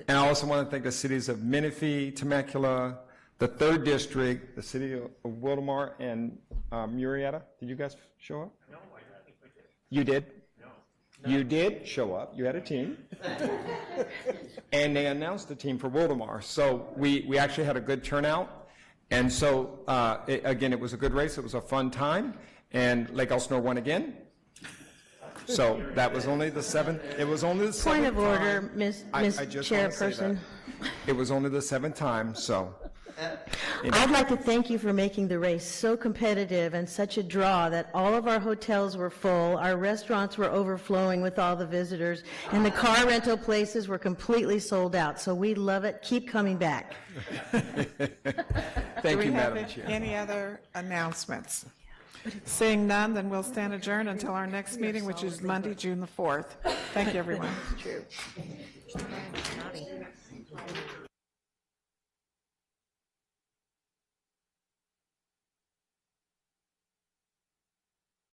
[SPEAKER 20] And I also want to thank the cities of Menifee, Temecula, the 3rd District, the city of Wildomar, and Murrieta. Did you guys show up? No, I didn't. You did? No. You did show up. You had a team. And they announced the team for Wildomar. So we actually had a good turnout. And so, again, it was a good race. It was a fun time. And Lake Elsinore won again. So that was only the 7th. It was only the 7th
[SPEAKER 17] Point of order,
[SPEAKER 20] time.
[SPEAKER 17] Ms.
[SPEAKER 20] I just want to say
[SPEAKER 17] Chairperson.
[SPEAKER 20] that. It was only the 7th time, so.
[SPEAKER 17] I'd like to thank you for making the race so competitive and such a draw that all of our hotels were full, our restaurants were overflowing with all the visitors, and the car rental places were completely sold out. So we love it. Keep coming back.
[SPEAKER 20] Thank you, Madam Chair.
[SPEAKER 1] Do we have any other announcements? Seeing none, then we'll stand adjourned until our next meeting, which is Monday, June the 4th. Thank you, everyone.